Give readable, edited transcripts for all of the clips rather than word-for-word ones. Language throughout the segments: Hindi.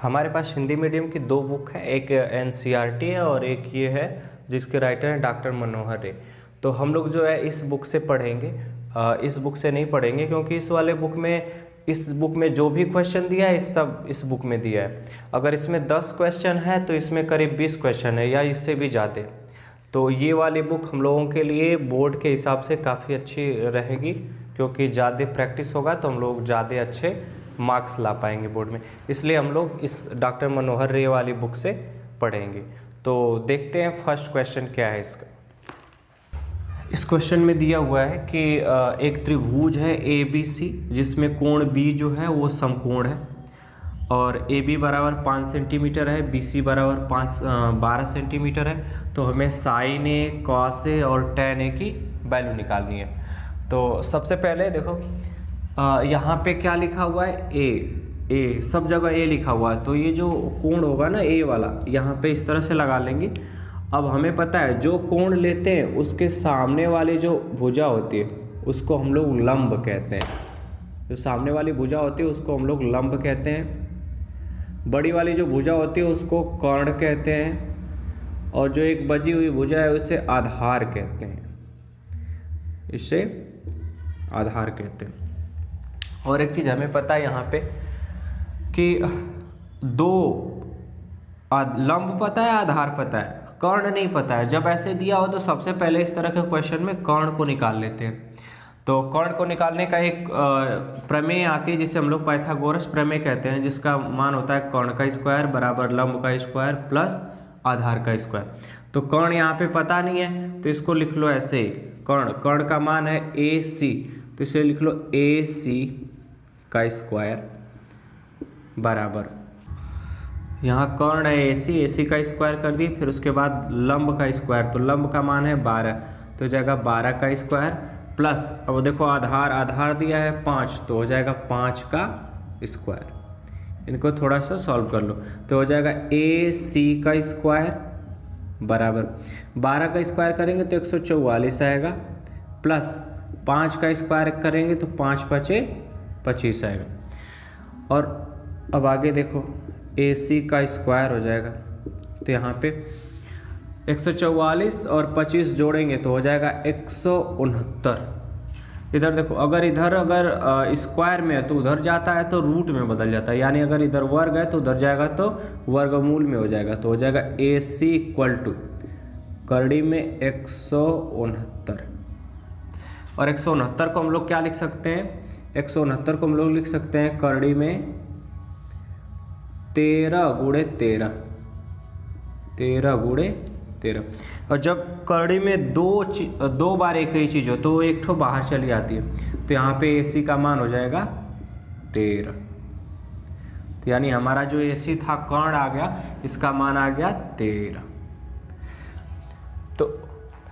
हमारे पास हिंदी मीडियम की दो बुक है, एक एनसीईआरटी है और एक ये है जिसके राइटर हैं डॉक्टर मनोहर रे। तो हम लोग जो है इस बुक से पढ़ेंगे, इस बुक से नहीं पढ़ेंगे क्योंकि इस बुक में जो भी क्वेश्चन दिया है सब इस बुक में दिया है। अगर इसमें 10 क्वेश्चन है तो इसमें करीब 20 क्वेश्चन है या इससे भी ज़्यादा। तो ये वाली बुक हम लोगों के लिए बोर्ड के हिसाब से काफ़ी अच्छी रहेगी क्योंकि ज़्यादा प्रैक्टिस होगा तो हम लोग ज़्यादा अच्छे मार्क्स ला पाएंगे बोर्ड में। इसलिए हम लोग इस डॉक्टर मनोहर रे वाली बुक से पढ़ेंगे। तो देखते हैं फर्स्ट क्वेश्चन क्या है इसका। इस क्वेश्चन में दिया हुआ है कि एक त्रिभुज है ABC जिसमें कोण B जो है वो समकोण है और AB बराबर 5 सेंटीमीटर है, BC बराबर 12 सेंटीमीटर है। तो हमें साइन A, कॉस A और tan A की वैल्यू निकालनी है। तो सबसे पहले देखो यहाँ पे क्या लिखा हुआ है, ए सब जगह ए लिखा हुआ है। तो ये जो कोण होगा ना ए वाला, यहाँ पे इस तरह से लगा लेंगे। अब हमें पता है जो कोण लेते हैं उसके सामने वाली जो भुजा होती है उसको हम लोग लंब कहते हैं। जो सामने वाली भुजा होती है उसको हम लोग लंब कहते हैं। बड़ी वाली जो भुजा होती है उसको कर्ण कहते हैं और जो एक बची हुई भुजा है उसे आधार कहते हैं। इसे आधार कहते हैं। और एक चीज़ हमें पता है यहाँ पे कि दो लंब पता है, आधार पता है, कर्ण नहीं पता है। जब ऐसे दिया हो तो सबसे पहले इस तरह के क्वेश्चन में कर्ण को निकाल लेते हैं। तो कर्ण को निकालने का एक प्रमेय आती है जिसे हम लोग पाइथागोरस प्रमेय कहते हैं, जिसका मान होता है कर्ण का स्क्वायर बराबर लंब का स्क्वायर प्लस आधार का स्क्वायर। तो कर्ण यहाँ पे पता नहीं है तो इसको लिख लो ऐसे ही, कर्ण का मान है AC, तो इसे लिख लो AC का स्क्वायर बराबर, यहाँ कर्ण है AC का स्क्वायर कर दिए। फिर उसके बाद लंब का स्क्वायर, तो लंब का मान है 12, तो हो जाएगा 12 का स्क्वायर प्लस, अब देखो आधार दिया है 5, तो हो जाएगा 5 का स्क्वायर। इनको थोड़ा सा सॉल्व कर लो तो हो जाएगा AC का स्क्वायर बराबर 12 का स्क्वायर करेंगे तो 144 आएगा प्लस 5 का स्क्वायर करेंगे तो 5 पचे 25 आएगा। और अब आगे देखो AC का स्क्वायर हो जाएगा, तो यहाँ पे 144 और 25 जोड़ेंगे तो हो जाएगा 169। इधर देखो अगर स्क्वायर में है तो उधर जाता है तो रूट में बदल जाता है, यानी अगर इधर वर्ग है तो उधर जाएगा तो वर्गमूल में हो जाएगा। तो हो जाएगा AC इक्वल टू करड़ी में 169। और 169 को हम लोग क्या लिख सकते हैं, 169 को हम लोग लिख सकते हैं करड़ी में 13 गुणे 13। और जब करड़ी में दो बार एक ही चीज़ हो तो एक ठो बाहर चली आती है, तो यहाँ पे AC का मान हो जाएगा 13। तो यानी हमारा जो AC था कर्ण आ गया, इसका मान आ गया 13। तो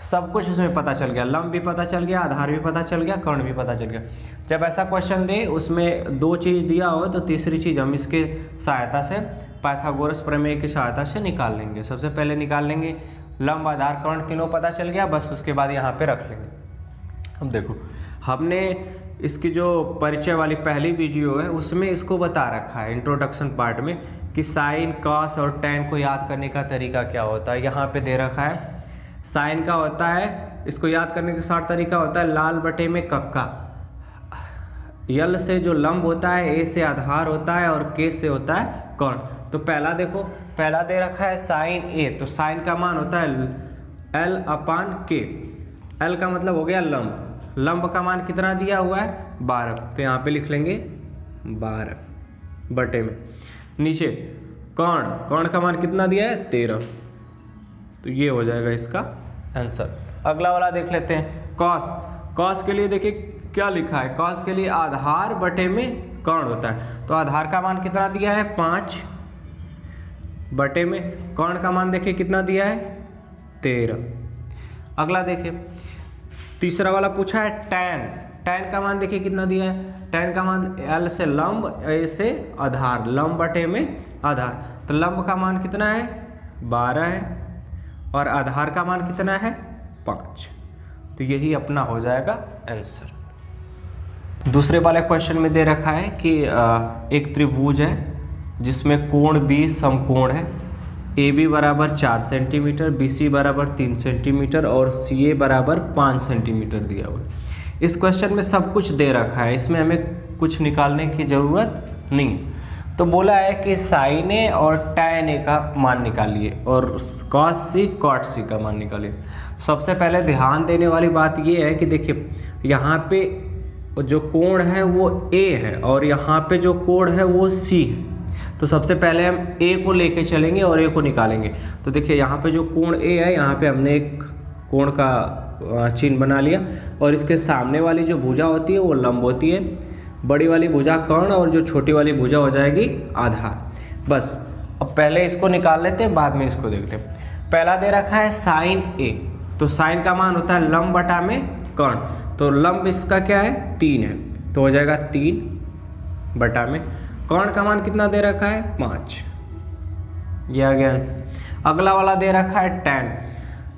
सब कुछ इसमें पता चल गया, लंब भी पता चल गया, आधार भी पता चल गया, कर्ण भी पता चल गया। जब ऐसा क्वेश्चन दे उसमें दो चीज़ दिया हो तो तीसरी चीज़ हम इसके सहायता से पाइथागोरस प्रमेय की सहायता से निकाल लेंगे। सबसे पहले निकाल लेंगे लंब, आधार, कर्ण, तीनों पता चल गया, बस उसके बाद यहाँ पे रख लेंगे। अब देखो हमने इसकी जो परिचय वाली पहली वीडियो है उसमें इसको बता रखा है इंट्रोडक्शन पार्ट में कि साइन, कॉस और टैन को याद करने का तरीका क्या होता है। यहाँ पे दे रखा है साइन का होता है, इसको याद करने का 60 तरीका होता है लाल बटे में कक्का। यल से जो लंब होता है, A से आधार होता है और K से होता है कर्ण। तो पहला देखो, पहला दे रखा है साइन A, तो साइन का मान होता है L/K। L का मतलब हो गया लंब, लंब का मान कितना दिया हुआ है 12, तो यहाँ पे लिख लेंगे 12 बटे में। नीचे कर्ण का मान कितना दिया है 13, तो ये हो जाएगा इसका आंसर। अगला वाला देख लेते हैं कॉस के लिए देखिए क्या लिखा है, कॉस के लिए आधार बटे में कर्ण होता है, तो आधार का मान कितना दिया है 5 बटे में, कर्ण का मान देखिए कितना दिया है 13। अगला देखिए तीसरा वाला पूछा है टैन का मान देखिए कितना दिया है, टैन का मान L से लंब, A से आधार, लंब बटे में आधार, तो लंब का मान कितना है 12 है और आधार का मान कितना है 5, तो यही अपना हो जाएगा आंसर। दूसरे वाले क्वेश्चन में दे रखा है कि एक त्रिभुज है जिसमें कोण बी समकोण है। ए बी बराबर 4 सेंटीमीटर, बी सी बराबर 3 सेंटीमीटर और सी ए बराबर 5 सेंटीमीटर दिया हुआ है। इस क्वेश्चन में सब कुछ दे रखा है, इसमें हमें कुछ निकालने की ज़रूरत नहीं। तो बोला है कि साइन ए और टैन ए का मान निकालिए और कॉस सी कॉट सी का मान निकालिए। सबसे पहले ध्यान देने वाली बात ये है कि देखिए यहाँ पे जो कोण है वो ए है और यहाँ पे जो कोण है वो सी है। तो सबसे पहले हम ए को लेके चलेंगे और ए को निकालेंगे। तो देखिए यहाँ पे जो कोण ए है, यहाँ पे हमने एक कोण का चिन्ह बना लिया और इसके सामने वाली जो भुजा होती है वो लंब होती है, बड़ी वाली भुजा कर्ण और जो छोटी वाली भुजा हो जाएगी आधार। बस अब पहले इसको निकाल लेते हैं, बाद में इसको देखते हैं। पहला दे रखा है साइन ए, तो साइन का मान होता है लंब बटा में कर्ण। तो लंब इसका क्या है 3 है, तो हो जाएगा 3 बटा में कर्ण का मान कितना दे रखा है 5। ये आ गया आंसर। अगला वाला दे रखा है टैन,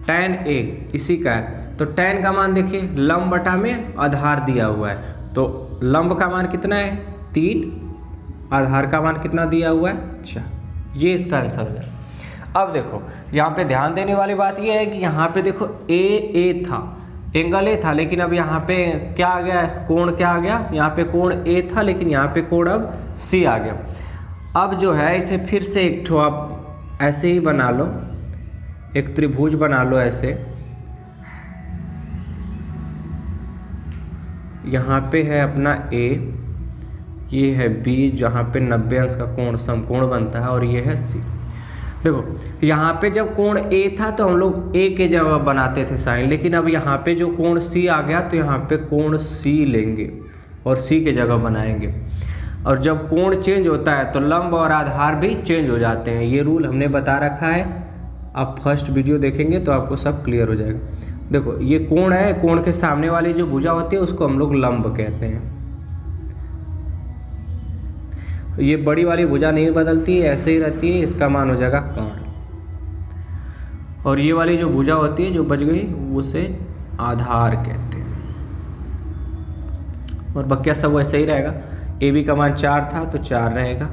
टैन ए इसी का है। तो टैन का मान देखिए लंब बटा में आधार दिया हुआ है, तो लंब का मान कितना है 3, आधार का मान कितना दिया हुआ है 4। ये इसका आंसर हो जाएगा। अब देखो यहाँ पे ध्यान देने वाली बात ये है कि यहाँ पे देखो ए था, एंगल ए था, लेकिन अब यहाँ पे क्या आ गया है, कोण क्या आ गया, यहाँ पे कोण ए था लेकिन यहाँ पे कोण अब सी आ गया। अब जो है इसे फिर से एक ठो आप ऐसे ही बना लो, एक त्रिभुज बना लो ऐसे। यहाँ पे है अपना ए, ये है बी जहाँ पे 90 अंश का कोण समकोण बनता है और ये है सी। देखो यहाँ पे जब कोण ए था तो हम लोग ए के जगह बनाते थे साइन, लेकिन अब यहाँ पे जो कोण सी आ गया तो यहाँ पे कोण सी लेंगे और सी के जगह बनाएंगे। और जब कोण चेंज होता है तो लंब और आधार भी चेंज हो जाते हैं। ये रूल हमने बता रखा है, आप फर्स्ट वीडियो देखेंगे तो आपको सब क्लियर हो जाएगा। देखो ये कोण है, कोण के सामने वाली जो भुजा होती है उसको हम लोग लंब कहते हैं। ये बड़ी वाली भुजा नहीं बदलती है, ऐसे ही रहती है, इसका मान हो जाएगा कर्ण। और ये वाली जो भुजा होती है जो बच गई उसे आधार कहते हैं। और बकिया सब वैसे ही रहेगा। ए बी का मान 4 था तो 4 रहेगा,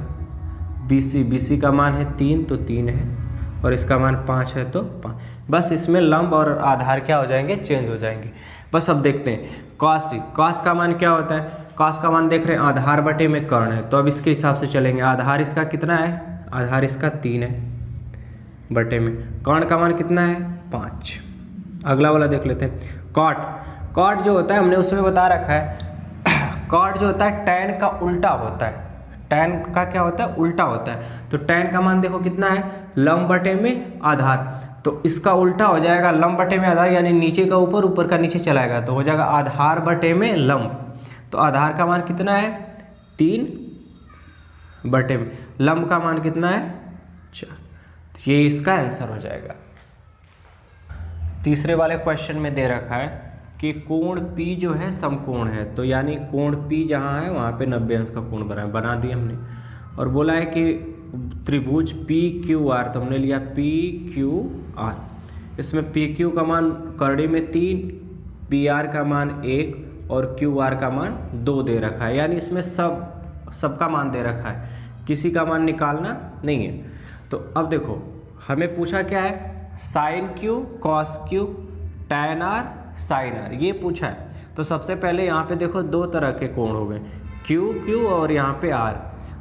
बी सी का मान है 3 तो 3 है और इसका मान 5 है तो 5। बस इसमें लंब और आधार क्या हो जाएंगे, चेंज हो जाएंगे। बस अब देखते हैं कॉस सी, कॉस का मान क्या होता है, कॉस का मान देख रहे हैं आधार बटे में कर्ण है, तो अब इसके हिसाब से चलेंगे। आधार इसका कितना है, आधार इसका 3 है बटे में कर्ण का मान कितना है 5। अगला वाला देख लेते हैं कॉट। कॉट जो होता है हमने उसमें बता रखा है, कॉट जो होता है टैन का उल्टा होता है। टैन का क्या होता है, उल्टा होता है। तो टैन का मान देखो कितना है लंब बटे में आधार, तो इसका उल्टा हो जाएगा लंब बटे में आधार, यानी नीचे का ऊपर, ऊपर का नीचे चलाएगा तो हो जाएगा आधार बटे में लंब। तो आधार का मान कितना है 3 बटे में, लंब का मान कितना है 4। तो ये इसका आंसर हो जाएगा। तीसरे वाले क्वेश्चन में दे रखा है कि कोण P जो है समकोण है, तो यानी कोण P जहाँ है वहाँ पे 90 अंश का कोण बना दिया हमने। और बोला है कि त्रिभुज PQR, तो हमने लिया PQR। इसमें PQ का मान करड़ी में 3, PR का मान 1 और QR का मान 2 दे रखा है, यानी इसमें सबका मान दे रखा है, किसी का मान निकालना नहीं है। तो अब देखो हमें पूछा क्या है, sine Q cos Q tan R sine R, ये पूछा है। तो सबसे पहले यहाँ पे देखो 2 तरह के कोण हो गए, Q और यहाँ पे R।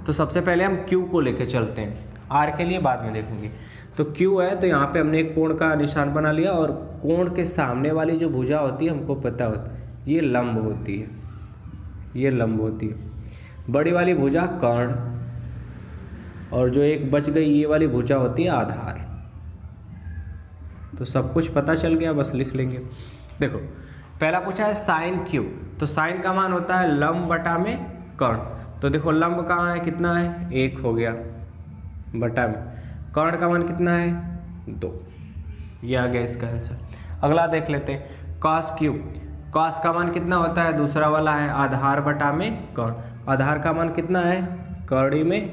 तो सबसे पहले हम Q को लेके चलते हैं, R के लिए बाद में देखेंगे। तो Q है तो यहाँ पे हमने एक कोण का निशान बना लिया और कोण के सामने वाली जो भुजा होती है हमको पता होता है ये लंब होती है, ये लंब होती है। बड़ी वाली भुजा कर्ण और जो एक बच गई ये वाली भुजा होती है आधार। तो सब कुछ पता चल गया, बस लिख लेंगे। देखो पहला पूछा है साइन Q, तो साइन का मान होता है लंब बटा में कर्ण। तो देखो लंब कहाँ है, कितना है 1 हो गया बटा में, कर्ण का मान कितना है 2। ये आ गया इसका आंसर। अगला देख लेते हैं कॉस Q। कॉस का मान कितना होता है, दूसरा वाला है आधार बटा में कर्ण। आधार का मान कितना है करड़ी में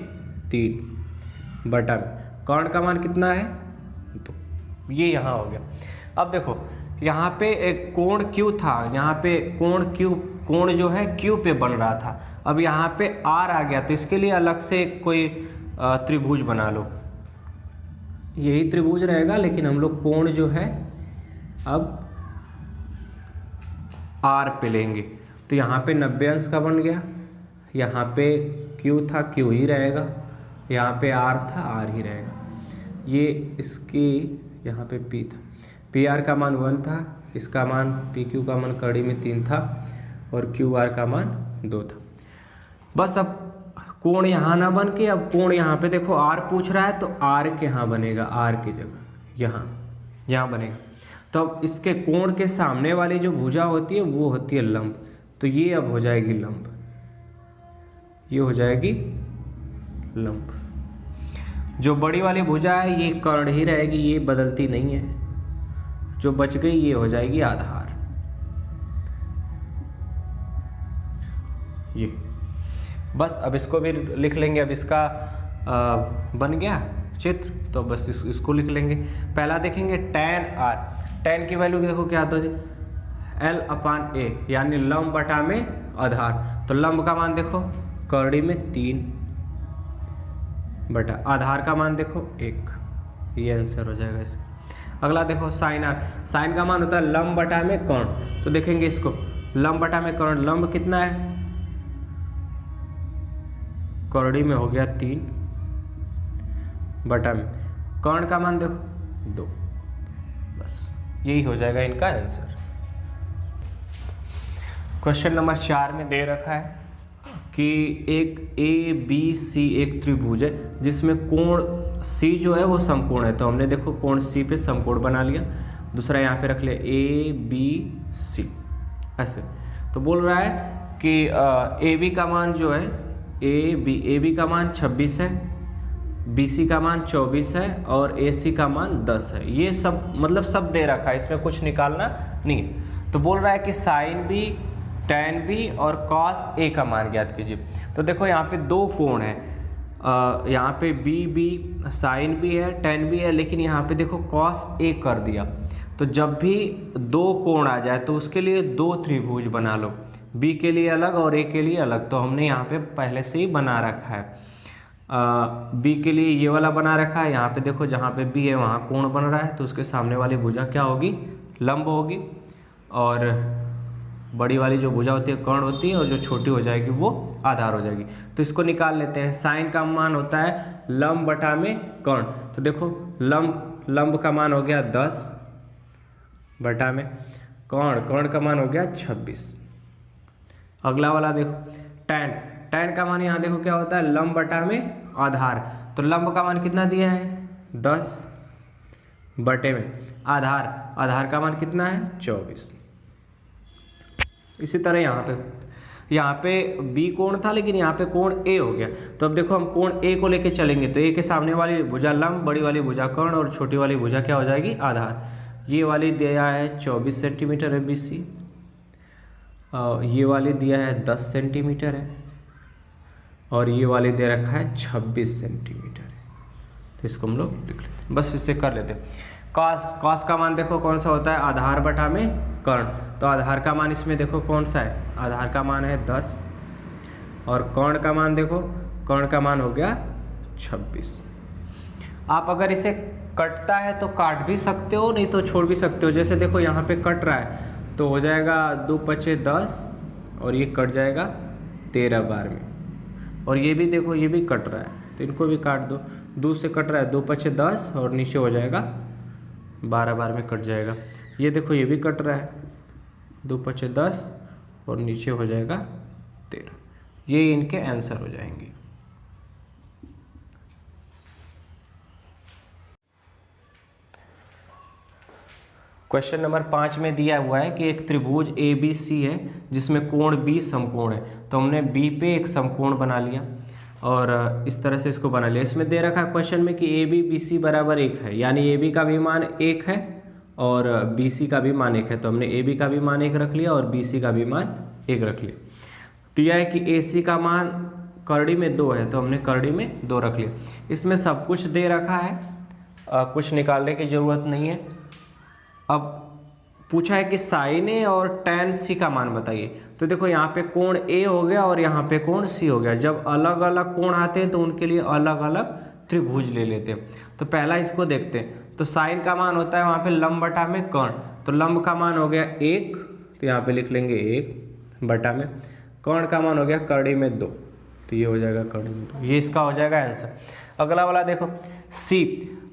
3 बटा में, कर्ण का मान कितना है 2। ये यहाँ हो गया। अब देखो यहाँ पे एक कोण Q था, यहाँ पे कोण जो है Q पे बन रहा था, अब यहाँ पे R आ गया, तो इसके लिए अलग से कोई त्रिभुज बना लो, यही त्रिभुज रहेगा, लेकिन हम लोग कोण जो है अब आर पे लेंगे। तो यहाँ पे 90 अंश का बन गया, यहाँ पे क्यू था क्यू ही रहेगा, यहाँ पे आर था आर ही रहेगा। ये इसकी यहाँ पे पी था, पी आर का मान 1 था, इसका मान पी क्यू का मान कड़ी में 3 था और क्यू आर का मान 2 था। बस अब कोण यहाँ ना बन के, अब कोण यहाँ पे देखो आर पूछ रहा है तो आर के यहाँ बनेगा, आर की जगह यहाँ बनेगा। तो अब इसके कोण के सामने वाली जो भुजा होती है वो होती है लंब, तो ये अब हो जाएगी लंब, ये हो जाएगी लंब। जो बड़ी वाली भुजा है ये कर्ण ही रहेगी, ये बदलती नहीं है, जो बच गई ये हो जाएगी आधार। ये बस अब इसको भी लिख लेंगे। अब इसका बन गया चित्र, तो बस इसको लिख लेंगे। पहला देखेंगे tan r, tan की वैल्यू देखो क्या आता है L/A, यानी लंब बटा में आधार। तो लंब का मान देखो कड़ी में 3 बटा आधार का मान देखो 1, ये आंसर हो जाएगा इसका। अगला देखो sin r, sin का मान होता है लंब बटा में कर्ण। तो देखेंगे इसको लंब बटा में कर्ण, लंब कितना है कौड़ी में हो गया 3 बटा में कर्ण का मान देखो 2, बस यही हो जाएगा इनका आंसर। क्वेश्चन नंबर 4 में दे रखा है कि एक ABC एक त्रिभुज है जिसमें कोण C जो है वो समकोण है। तो हमने देखो कोण C पे समकोण बना लिया, दूसरा यहाँ पे रख लिया ABC ऐसे। तो बोल रहा है कि AB का मान जो है AB का मान 26 है, BC का मान 24 है और AC का मान 10 है। ये सब मतलब सब दे रखा है, इसमें कुछ निकालना नहीं है। तो बोल रहा है कि sin B, tan B और cos A का मान ज्ञात कीजिए। तो देखो यहाँ पे दो कोण है, यहाँ पे B sin B है, tan B है, लेकिन यहाँ पे देखो cos A कर दिया। तो जब भी दो कोण आ जाए तो उसके लिए दो त्रिभुज बना लो, B के लिए अलग और A के लिए अलग। तो हमने यहाँ पे पहले से ही बना रखा है। B के लिए ये वाला बना रखा है, यहाँ पे देखो जहाँ पे B है वहाँ कोण बन रहा है, तो उसके सामने वाली भुजा क्या होगी लंब होगी, और बड़ी वाली जो भुजा होती है कर्ण होती है, और जो छोटी हो जाएगी वो आधार हो जाएगी। तो इसको निकाल लेते हैं। साइन का मान होता है लंब बटा में कर्ण। तो देखो लंब का मान हो गया 10 बटा में कर्ण का मान हो गया 26। अगला वाला देखो tan का मान यहाँ देखो क्या होता है लंब बटा में आधार। तो लंब का मान कितना दिया है 10 बटे में आधार का मान कितना है 24। इसी तरह यहाँ पे B कोण था, लेकिन यहाँ पे कोण A हो गया। तो अब देखो हम कोण A को लेके चलेंगे, तो A के सामने वाली भुजा लंब, बड़ी वाली भुजा कर्ण और छोटी वाली भुजा क्या हो जाएगी आधार। ये वाली दिया है 24 सेंटीमीटर है BC, ये वाली दिया है 10 सेंटीमीटर है, और ये वाली दे रखा है 26 सेंटीमीटर है। तो इसको हम लोग लिख लेते हैं, बस इससे कर लेते हैं। कॉस का मान देखो कौन सा होता है आधार बटा में कर्ण। तो आधार का मान इसमें देखो कौन सा है, आधार का मान है 10, और कर्ण का मान देखो, कर्ण का मान हो गया 26। आप अगर इसे कटता है तो काट भी सकते हो, नहीं तो छोड़ भी सकते हो। जैसे देखो यहाँ पे कट रहा है तो हो जाएगा 2 पचे 10, और ये कट जाएगा 13 बार में। और ये भी देखो ये भी कट रहा है, तो इनको भी काट दो। 2 से कट रहा है 2 पचे 10, और नीचे हो जाएगा 12 बार में कट जाएगा। ये देखो ये भी कट रहा है 2 पचे 10, और नीचे हो जाएगा 13। ये इनके आंसर हो जाएंगे। क्वेश्चन नंबर 5 में दिया हुआ है कि एक त्रिभुज ABC है जिसमें कोण B समकोण है। तो हमने B पे एक समकोण बना लिया और इस तरह से इसको बना लिया। इसमें दे रखा क्वेश्चन में कि AB BC बराबर 1 है, यानी AB का भी मान 1 है और BC का भी मान 1 है। तो हमने AB का भी मान 1 रख लिया और BC का भी मान 1 रख लिया। दिया है कि AC का मान करड़ी में 2 है, तो हमने करड़ी में 2 रख लिया। इसमें सब कुछ दे रखा है, कुछ निकालने की ज़रूरत नहीं है। अब पूछा है कि साइन ए और tan सी का मान बताइए। तो देखो यहाँ पे कोण ए हो गया और यहाँ पे कोण सी हो गया। जब अलग अलग कोण आते हैं तो उनके लिए अलग अलग त्रिभुज ले लेते हैं। तो पहला इसको देखते हैं। तो साइन का मान होता है वहाँ पे लंब बटा में कर्ण। तो लंब का मान हो गया 1, तो यहाँ पे लिख लेंगे 1 बटा में कर्ण का मान हो गया कर्णी में 2, तो ये हो जाएगा कर्णी में 2। ये इसका हो जाएगा आंसर। अगला वाला देखो सी।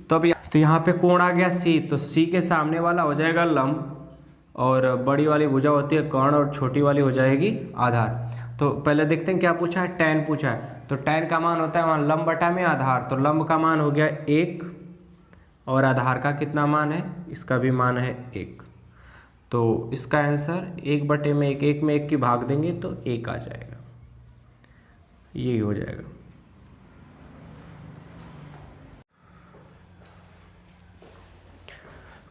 तो अब तो यहाँ पे कोण आ गया सी, तो सी के सामने वाला हो जाएगा लंब और बड़ी वाली भुजा होती है कर्ण और छोटी वाली हो जाएगी आधार। तो पहले देखते हैं क्या पूछा है, tan पूछा है। तो tan का मान होता है वहाँ लंब बटा में आधार। तो लंब का मान हो गया 1 और आधार का कितना मान है, इसका भी मान है 1। तो इसका आंसर 1 बटे में 1, 1 में 1 की भाग देंगे तो 1 आ जाएगा, यही हो जाएगा।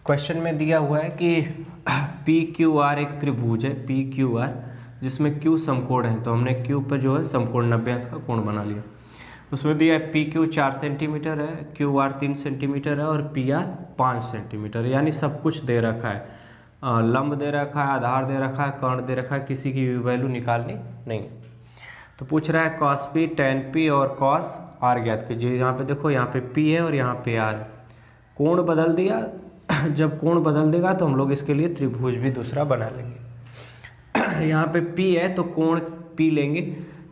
क्वेश्चन में दिया हुआ है कि PQR एक त्रिभुज है PQR जिसमें Q समकोण है। तो हमने Q पर जो है समकोण 90 का कोण बना लिया। उसमें दिया है PQ 4 सेंटीमीटर है, QR 3 सेंटीमीटर है और PR 5 सेंटीमीटर, यानी सब कुछ दे रखा है। लंब दे रखा है, आधार दे रखा है, कर्ण दे रखा है, किसी की भी वैल्यू निकालनी नहीं। तो पूछ रहा है cos P tan P और cos R ज्ञात कीजिए। यहाँ पे देखो, यहाँ पे P है और यहाँ पे R है। कोण बदल दिया, जब कोण बदल देगा तो हम लोग इसके लिए त्रिभुज भी दूसरा बना लेंगे। यहाँ पे P है तो कोण P लेंगे,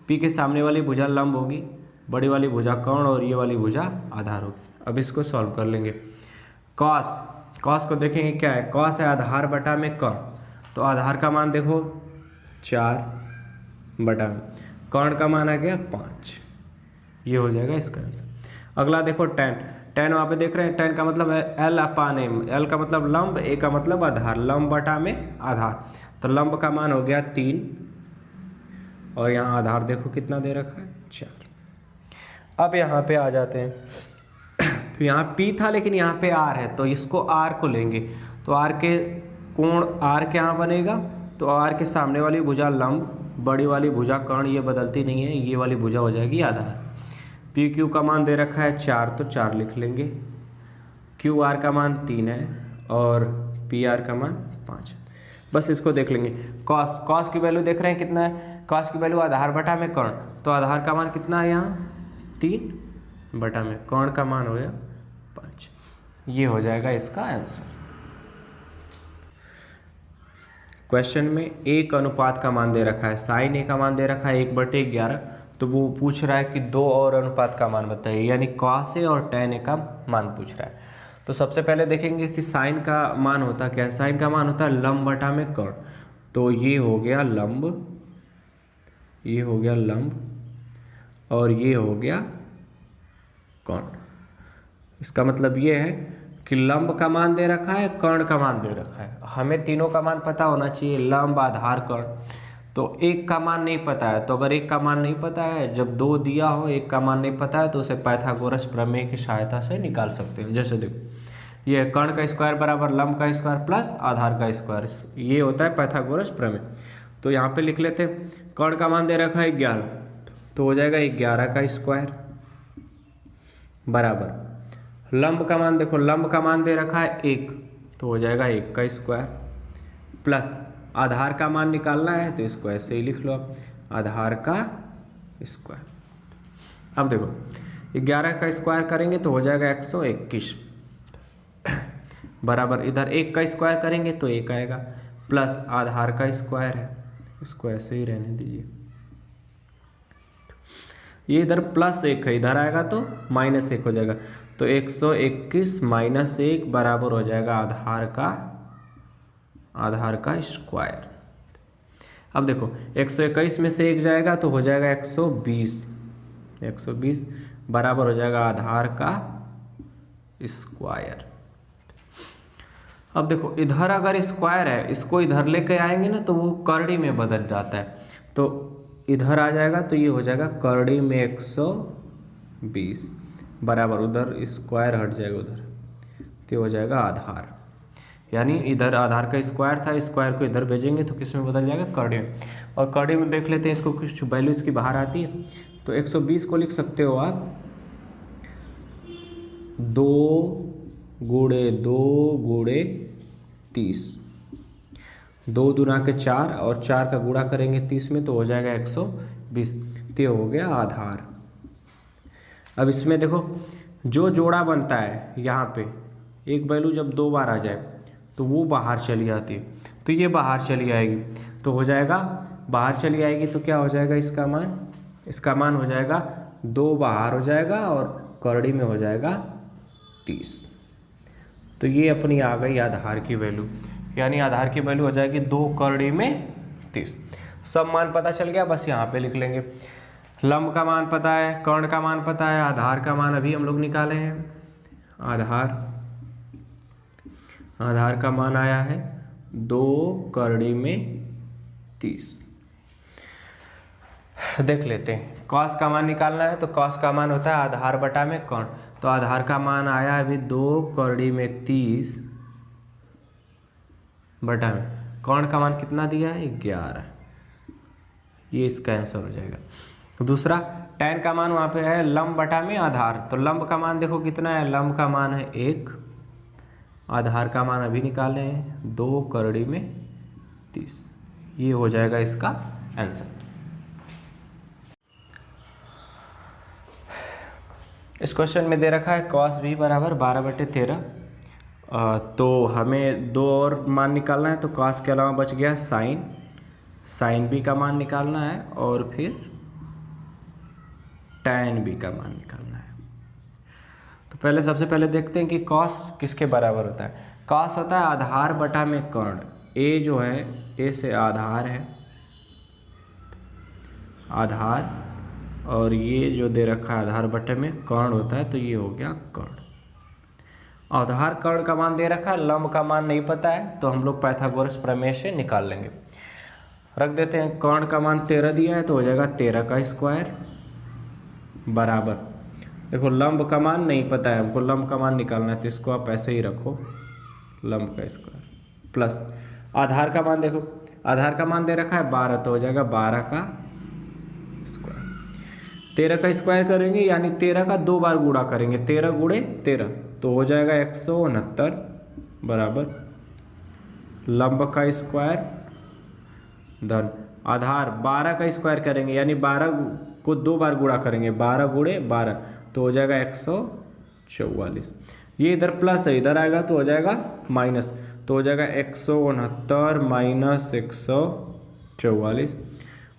P के सामने वाली भुजा लंब होगी, बड़ी वाली भुजा कर्ण और ये वाली भुजा आधार होगी। अब इसको सॉल्व कर लेंगे। कॉस को देखेंगे क्या है, कॉस है आधार बटा में कर्ण। तो आधार का मान देखो 4 बटा में कर्ण का मान आ गया 5, ये हो जाएगा इसका आंसर। अगला देखो tan वहाँ पे देख रहे हैं, tan का मतलब है L अपान M। L का मतलब लंब, A का मतलब आधार, लंब बटा में आधार। तो लंब का मान हो गया 3 और यहाँ आधार देखो कितना दे रखा है 4। अब यहाँ पे आ जाते हैं। तो यहाँ P था लेकिन यहाँ पे R है, तो इसको R को लेंगे। तो R के कोण R के यहाँ बनेगा, तो R के सामने वाली भुजा लंब, बड़ी वाली भुजा कर्ण, ये बदलती नहीं है, ये वाली भुजा हो जाएगी आधार। PQ का मान दे रखा है 4, तो 4 लिख लेंगे। QR का मान 3 है और PR का मान 5 है। बस इसको देख लेंगे। कॉस की वैल्यू देख रहे हैं कितना है, कॉस की वैल्यू आधार बटा में कर्ण। तो आधार का मान कितना है यहाँ 3 बटा में कर्ण का मान हो गया 5, ये हो जाएगा इसका आंसर। क्वेश्चन में एक अनुपात का मान दे रखा है, साइन ए का मान दे रखा है 1/11। तो वो पूछ रहा है कि 2 और अनुपात का मान बताइए, यानी cos ए और tan ए का मान पूछ रहा है। तो सबसे पहले देखेंगे कि साइन का मान होता क्या है। साइन का मान होता है लंब बटा में कर्ण। तो ये हो गया लंब, ये हो गया लंब और ये हो गया कर्ण। इसका मतलब ये है कि लंब का मान दे रखा है, कर्ण का मान दे रखा है। हमें तीनों का मान पता होना चाहिए, लंब आधार कर्ण। तो एक का मान नहीं पता है, तो अगर एक का मान नहीं पता है, जब 2 दिया हो एक का मान नहीं पता है, तो उसे पाइथागोरस प्रमेय की सहायता से निकाल सकते हैं। जैसे देखो, ये कर्ण का स्क्वायर बराबर लंब का स्क्वायर प्लस आधार का स्क्वायर, ये होता है पाइथागोरस प्रमेय। तो यहाँ पे लिख लेते हैं, कर्ण का मान दे रखा है 11, तो हो जाएगा 11 का स्क्वायर बराबर लंब का मान, देखो लंब का मान दे रखा है 1, तो हो जाएगा 1 का स्क्वायर प्लस आधार का मान निकालना है, तो इसको ऐसे ही लिख लो आप, आधार का स्क्वायर। अब देखो 11 का स्क्वायर करेंगे तो हो जाएगा 121 बराबर इधर 1 का स्क्वायर करेंगे तो 1 आएगा प्लस आधार का स्क्वायर है, इसको ऐसे ही रहने दीजिए। ये इधर +1 है, इधर आएगा तो -1 हो जाएगा। तो 121 - 1 बराबर हो जाएगा आधार का स्क्वायर। अब देखो 121 में से 1 जाएगा तो हो जाएगा 120 बराबर हो जाएगा आधार का स्क्वायर। अब देखो इधर अगर स्क्वायर है, इसको इधर लेके आएंगे ना तो वो करड़ी में बदल जाता है, तो इधर आ जाएगा तो ये हो जाएगा करड़ी में 120 बराबर उधर स्क्वायर हट जाएगा उधर, तो हो जाएगा आधार। यानी इधर आधार का स्क्वायर था, स्क्वायर को इधर भेजेंगे तो किस में बदल जाएगा, करड़ी में। और करड़ी में देख लेते हैं इसको, कुछ वैल्यू इसकी बाहर आती है। तो 120 को लिख सकते हो आप 2 × 2 × 30 2 दूना के 4 और 4 का गुणा करेंगे 30 में तो हो जाएगा 120। तो ये हो गया आधार। अब इसमें देखो जो जोड़ा बनता है यहाँ पे, एक वैल्यू जब 2 बार आ जाए तो वो बाहर चली आती है, तो ये बाहर चली आएगी, तो हो जाएगा बाहर चली आएगी तो क्या हो जाएगा इसका मान हो जाएगा 2 बाहर हो जाएगा और करड़ी में हो जाएगा 30। तो ये अपनी आ गई आधार की वैल्यू, यानी आधार की वैल्यू हो जाएगी 2 करड़ी में 30। सब मान पता चल गया, बस यहाँ पे लिख लेंगे। लंब का मान पता है, कर्ण का मान पता है, आधार का मान अभी हम लोग निकाले हैं। आधार का मान आया है 2 करड़ी में 30। देख लेते हैं, कॉस का मान निकालना है तो कॉस का मान होता है आधार बटा में कर्ण। तो आधार का मान आया अभी 2 करड़ी में 30 बटा में कर्ण का मान कितना दिया है 11। ये इसका आंसर हो जाएगा। दूसरा tan का मान वहाँ पे है लंब बटा में आधार, तो लंब का मान देखो कितना है, लंब का मान है 1, आधार का मान अभी निकाले हैं 2 करड़ी में 30। ये हो जाएगा इसका आंसर। इस क्वेश्चन में दे रखा है cos भी बराबर 12/13। तो हमें 2 और मान निकालना है, तो cos के अलावा बच गया साइन भी का मान निकालना है और फिर tan भी का मान निकालना है। तो पहले सबसे पहले देखते हैं कि cos किसके बराबर होता है। cos होता है आधार बटा में कर्ण। a जो है a से आधार है, आधार, और ये जो दे रखा है आधार बटे में कर्ण होता है, तो ये हो गया कर्ण। आधार कर्ण का मान दे रखा है, लंब का मान नहीं पता है, तो हम लोग पाइथागोरस प्रमेय से निकाल लेंगे। रख देते हैं, कर्ण का मान 13 दिया है तो हो जाएगा 13 का स्क्वायर बराबर, देखो लंब का मान नहीं पता है हमको, लंब का मान निकालना है तो इसको आप ऐसे ही रखो, लंब का स्क्वायर प्लस आधार का मान, देखो आधार का मान दे रखा है 12 तो हो जाएगा 12 का स्क्वायर। 13 का स्क्वायर करेंगे यानी 13 का 2 बार गुणा करेंगे, 13 गुणे 13 तो हो जाएगा 169 बराबर लंब का स्क्वायर धन आधार 12 का स्क्वायर करेंगे यानी 12 को 2 बार गुणा करेंगे, 12 गुणे 12 तो हो जाएगा 144। ये इधर प्लस है, इधर आएगा तो हो जाएगा माइनस, तो हो जाएगा 169 माइनस 144।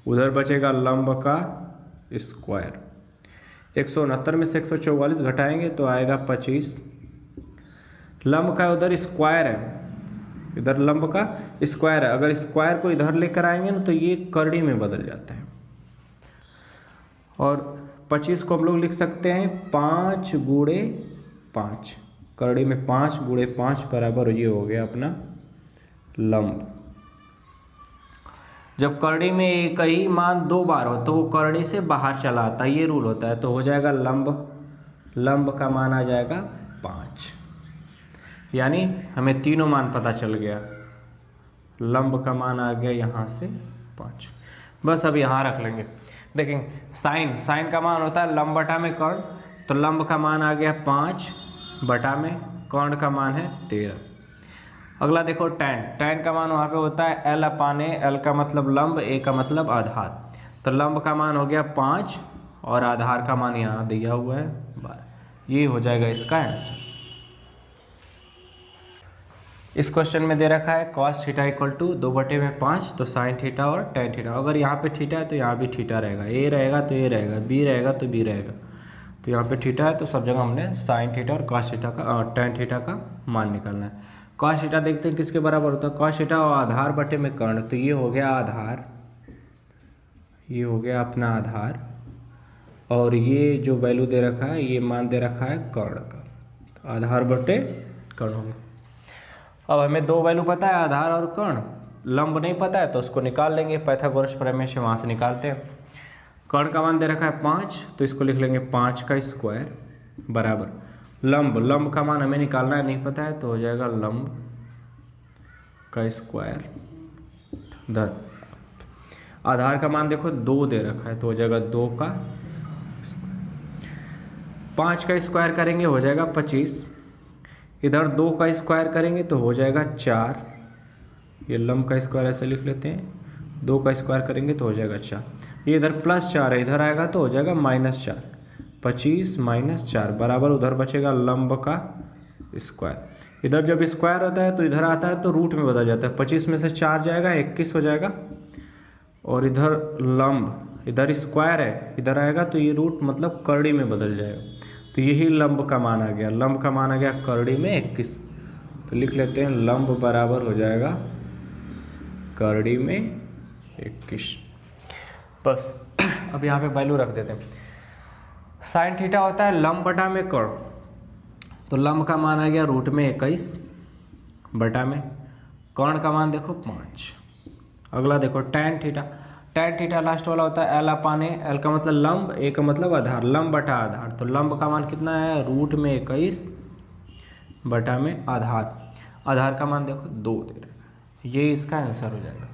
उधर बचेगा लंब का स्क्वायर, 169 में से 144 घटाएंगे तो आएगा 25। लंब का उधर स्क्वायर है, इधर लंब का स्क्वायर है, अगर स्क्वायर को इधर लेकर आएंगे ना तो ये करड़ी में बदल जाता है। और 25 को हम लोग लिख सकते हैं 5 गुणे 5, करड़ी में 5 गुणे 5 बराबर ये हो गया अपना लंब। जब करड़ी में एक ही मान 2 बार हो तो वो करड़ी से बाहर चला आता है, ये रूल होता है, तो हो जाएगा लंब का मान आ जाएगा 5, यानी हमें तीनों मान पता चल गया। लंब का मान आ गया यहाँ से 5, बस अब यहाँ रख लेंगे। देखेंगे साइन का मान होता है लंब बटा में कर्ण, तो लंब का मान आ गया 5 बटा में कर्ण का मान है 13। अगला देखो tan का मान वहाँ पे होता है l अपान ए, l का मतलब लंब, a का मतलब आधार, तो लंब का मान हो गया 5 और आधार का मान यहाँ दिया हुआ है 12। ये हो जाएगा इसका आंसर। इस क्वेश्चन में दे रखा है cos थीटा इक्वल टू 2/5 तो साइन थीटा और tan थीटा। अगर यहाँ पे थीटा है तो यहाँ भी थीटा रहेगा, a रहेगा तो a रहेगा, b रहेगा तो b रहेगा, तो यहाँ पे थीटा है तो सब जगह हमने साइन थीटा और cos थीटा का और tan थीटा का मान निकालना है। cos थीटा देखते हैं किसके बराबर होता है, cos थीटा और आधार बटे में कर्ण, तो ये हो गया आधार, ये हो गया अपना आधार, और ये जो वैल्यू दे रखा है ये मान दे रखा है कर्ण का, तो आधार बटे कर्ण हो गया। अब हमें 2 वैल्यू पता है आधार और कर्ण, लंब नहीं पता है तो उसको निकाल लेंगे, पाइथागोरस प्रमेय से वहाँ से निकालते हैं। कर्ण का मान दे रखा है 5 तो इसको लिख लेंगे 5 का स्क्वायर बराबर लंब का मान हमें निकालना है, नहीं पता है तो हो जाएगा लंब का स्क्वायर धन आधार का मान देखो 2 दे रखा है तो हो जाएगा 2 का 5 का स्क्वायर करेंगे हो जाएगा 25, इधर 2 का स्क्वायर करेंगे तो हो जाएगा 4 ये लंब का स्क्वायर ऐसे लिख लेते हैं, 2 का स्क्वायर करेंगे तो हो जाएगा 4, ये इधर +4 है, इधर आएगा तो हो जाएगा -4, 25 - 4 बराबर उधर बचेगा लंब का स्क्वायर। इधर जब स्क्वायर होता है तो इधर आता है तो रूट में बदल जाता है, 25 में से 4 जाएगा 21 हो जाएगा, और इधर लंब, इधर स्क्वायर है, इधर आएगा तो ये रूट मतलब करड़ी में बदल जाएगा, तो यही लंब का मान आ गया, लंब का मान आ गया करड़ी में 21। तो लिख लेते हैं लंब बराबर हो जाएगा करड़ी में 21। बस अब यहाँ पे वैल्यू रख देते हैं। साइन थीटा होता है लंब बटा में कर्ण, तो लंब का मान आ गया रूट में 21 बटा में, कर्ण का मान देखो 5। अगला देखो tan theta, tan theta last वाला होता है एल अपान ए, एल का मतलब लंब, ए का मतलब आधार, लंब बटा आधार, तो लंब का मान कितना है रूट में 21 बटा में आधार, आधार का मान देखो 2 दे रहा है, ये इसका आंसर हो जाएगा।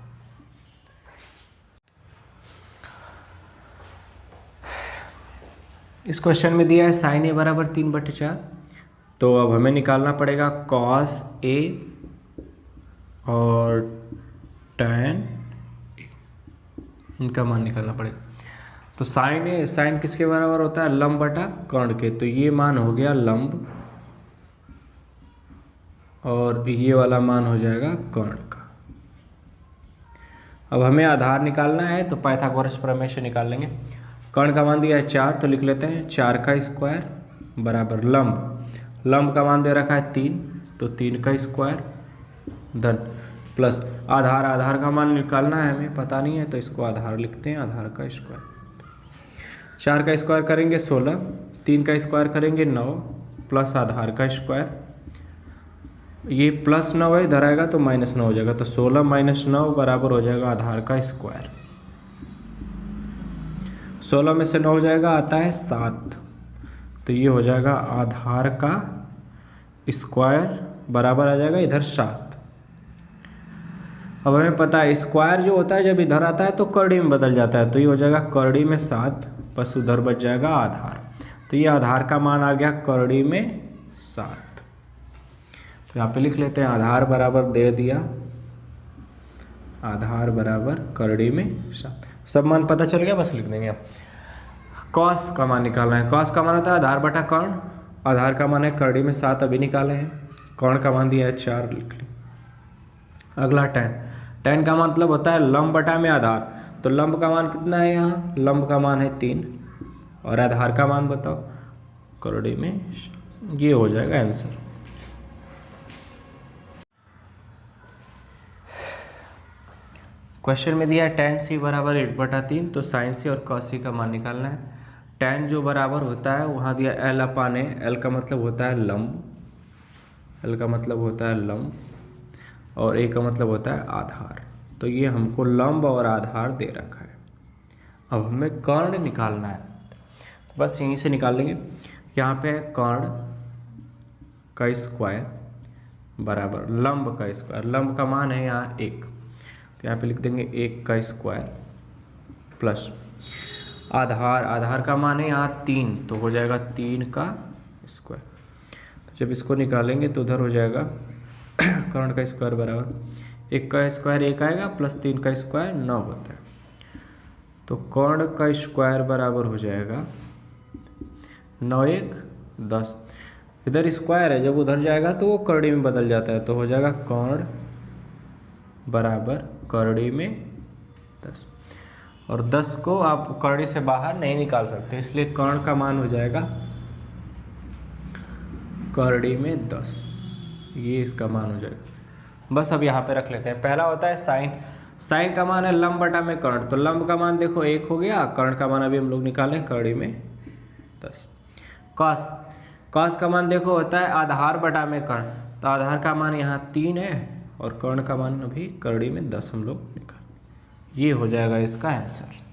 इस क्वेश्चन में दिया है साइन ए बराबर 3/4, तो अब हमें निकालना पड़ेगा कॉस ए और टैन, इनका मान निकालना पड़ेगा। तो साइन ए, साइन किसके बराबर होता है लंब बटा कर्ण के, तो ये मान हो गया लंब और ये वाला मान हो जाएगा कर्ण का। अब हमें आधार निकालना है तो पाइथागोरस प्रमेय से निकाल लेंगे। कर्ण का मान दिया है 4, तो लिख लेते हैं 4 का स्क्वायर बराबर लंब, लंब का मान दे रखा है 3, तो 3 का स्क्वायर धन प्लस आधार, आधार का मान निकालना है हमें, पता नहीं है तो इसको आधार लिखते हैं, आधार का स्क्वायर। 4 का स्क्वायर करेंगे 16, 3 का स्क्वायर करेंगे 9 प्लस आधार का स्क्वायर, ये +9 है, इधर आएगा तो -9 हो जाएगा, तो 16 - 9 बराबर हो जाएगा आधार का स्क्वायर। 16 में से 9 हो जाएगा, आता है 7, तो ये हो जाएगा आधार का स्क्वायर बराबर आ जाएगा इधर 7। अब हमें पता है स्क्वायर जो होता है जब इधर आता है तो करड़ी में बदल जाता है, तो ये हो जाएगा करड़ी में 7, बस उधर बच जाएगा आधार, तो ये आधार का मान आ गया करड़ी में 7। तो यहाँ पे लिख लेते हैं आधार बराबर दे दिया, आधार बराबर करड़ी में 7, सब मान पता चल गया, बस लिख देंगे। आप कॉस का मान निकालना है, कॉस का मान होता है आधार बटा कर्ण, आधार का मान है करड़ी में 7 अभी निकाले हैं, कर्ण का मान दिया है 4 लिख लें। अगला टैन, टैन का मतलब होता है लंब बटा में आधार, तो लंब का मान कितना है यहाँ, लंब का मान है 3 और आधार का मान बताओ करड़ी में, ये हो जाएगा आंसर। क्वेश्चन में दिया है tan c बराबर 8/3, तो साइन सी और cos c का मान निकालना है। tan जो बराबर होता है वहाँ दिया l अपान ए, l का मतलब होता है लंब, l का मतलब होता है लंब और a का मतलब होता है आधार, तो ये हमको लंब और आधार दे रखा है। अब हमें कर्ण निकालना है, तो बस यहीं से निकाल लेंगे। यहाँ पे कर्ण का स्क्वायर बराबर लंब का स्क्वायर, लंब का मान है यहाँ 1, तो यहाँ पे लिख देंगे 1 का स्क्वायर प्लस आधार, आधार का मान है यहाँ 3, तो हो जाएगा 3 का स्क्वायर। तो जब इसको निकालेंगे तो उधर हो जाएगा कर्ण का स्क्वायर बराबर 1 का स्क्वायर 1 आएगा प्लस 3 का स्क्वायर 9 होता है, तो कर्ण का स्क्वायर बराबर हो जाएगा 9 1 10, इधर स्क्वायर है जब उधर जाएगा तो वो करड़ी में बदल जाता है, तो हो जाएगा कर्ण बराबर करड़ी में 10, और 10 को आप करड़ी से बाहर नहीं निकाल सकते, इसलिए कर्ण का मान हो जाएगा करड़ी में 10, ये इसका मान हो जाएगा। बस अब यहाँ पे रख लेते हैं। पहला होता है साइन, साइन का मान है लंब बटा में कर्ण, तो लंब का मान देखो 1 हो गया, कर्ण का मान अभी हम लोग निकालें करड़ी में 10। कॉस, कॉस का मान देखो होता है आधार बटा में कर्ण, तो आधार का मान यहाँ 3 है और कर्ण का मान अभी करड़ी में 10 हम लोग निकाल, ये हो जाएगा इसका आंसर।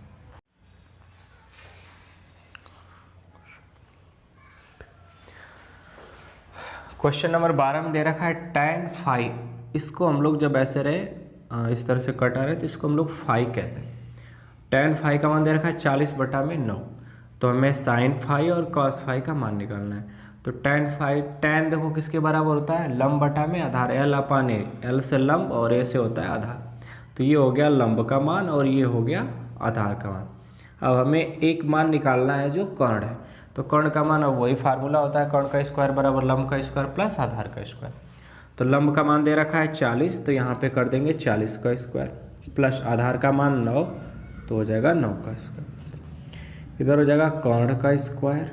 क्वेश्चन नंबर 12 में दे रखा है tan फाई, इसको हम लोग जब ऐसे रहे इस तरह से कट आ रहे तो इसको हम लोग फाई कहते हैं। tan फाई का मान दे रखा है 40/9, तो हमें साइन फाई और कॉस फाई का मान निकालना है। तो tan देखो किसके बराबर होता है, लंब बटा में आधार, एल अपान ए, एल से लंब और ए से होता है आधार। तो ये हो गया लंब का मान और ये हो गया आधार का मान। अब हमें एक मान निकालना है जो कर्ण है, तो कर्ण का मान अब वही फार्मूला होता है, कर्ण का स्क्वायर बराबर लंब का स्क्वायर प्लस आधार का स्क्वायर। तो लंब का मान दे रखा है 40, तो यहाँ पे कर देंगे 40 का स्क्वायर प्लस आधार का मान 9, तो हो जाएगा 9 का स्क्वायर। इधर हो जाएगा कर्ण का स्क्वायर,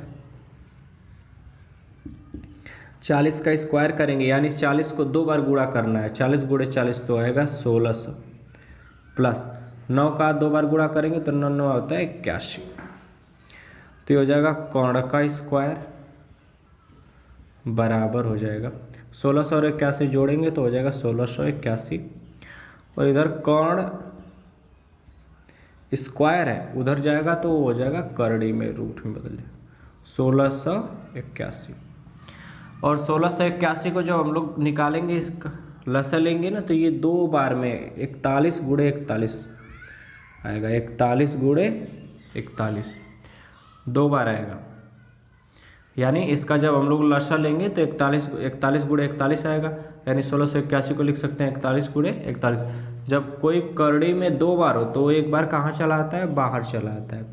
40 का स्क्वायर करेंगे यानी 40 को 2 बार गुणा करना है, 40 गुणे 40 तो आएगा 1600 प्लस 9 का 2 बार गुणा करेंगे तो 9 9 होता है 81। तो ये हो जाएगा कर्ण का स्क्वायर बराबर हो जाएगा 1600 और 81 जोड़ेंगे तो हो जाएगा 1681। और इधर कर्ण स्क्वायर है, उधर जाएगा तो हो जाएगा करड़ी में रूट में बदल जाएगा 1681। और 1681 को जब हम लोग निकालेंगे, इसका लसा लेंगे ना, तो ये 2 बार में 41 गुणे 41 आएगा, 41 गुणे 41 2 बार आएगा। यानी इसका जब हम लोग लसा लेंगे तो 41 गुणे 41 आएगा, यानी 1681 को लिख सकते हैं 41 गुणे 41। जब कोई करड़ी में 2 बार हो तो एक बार कहाँ चला आता है, बाहर चला आता है,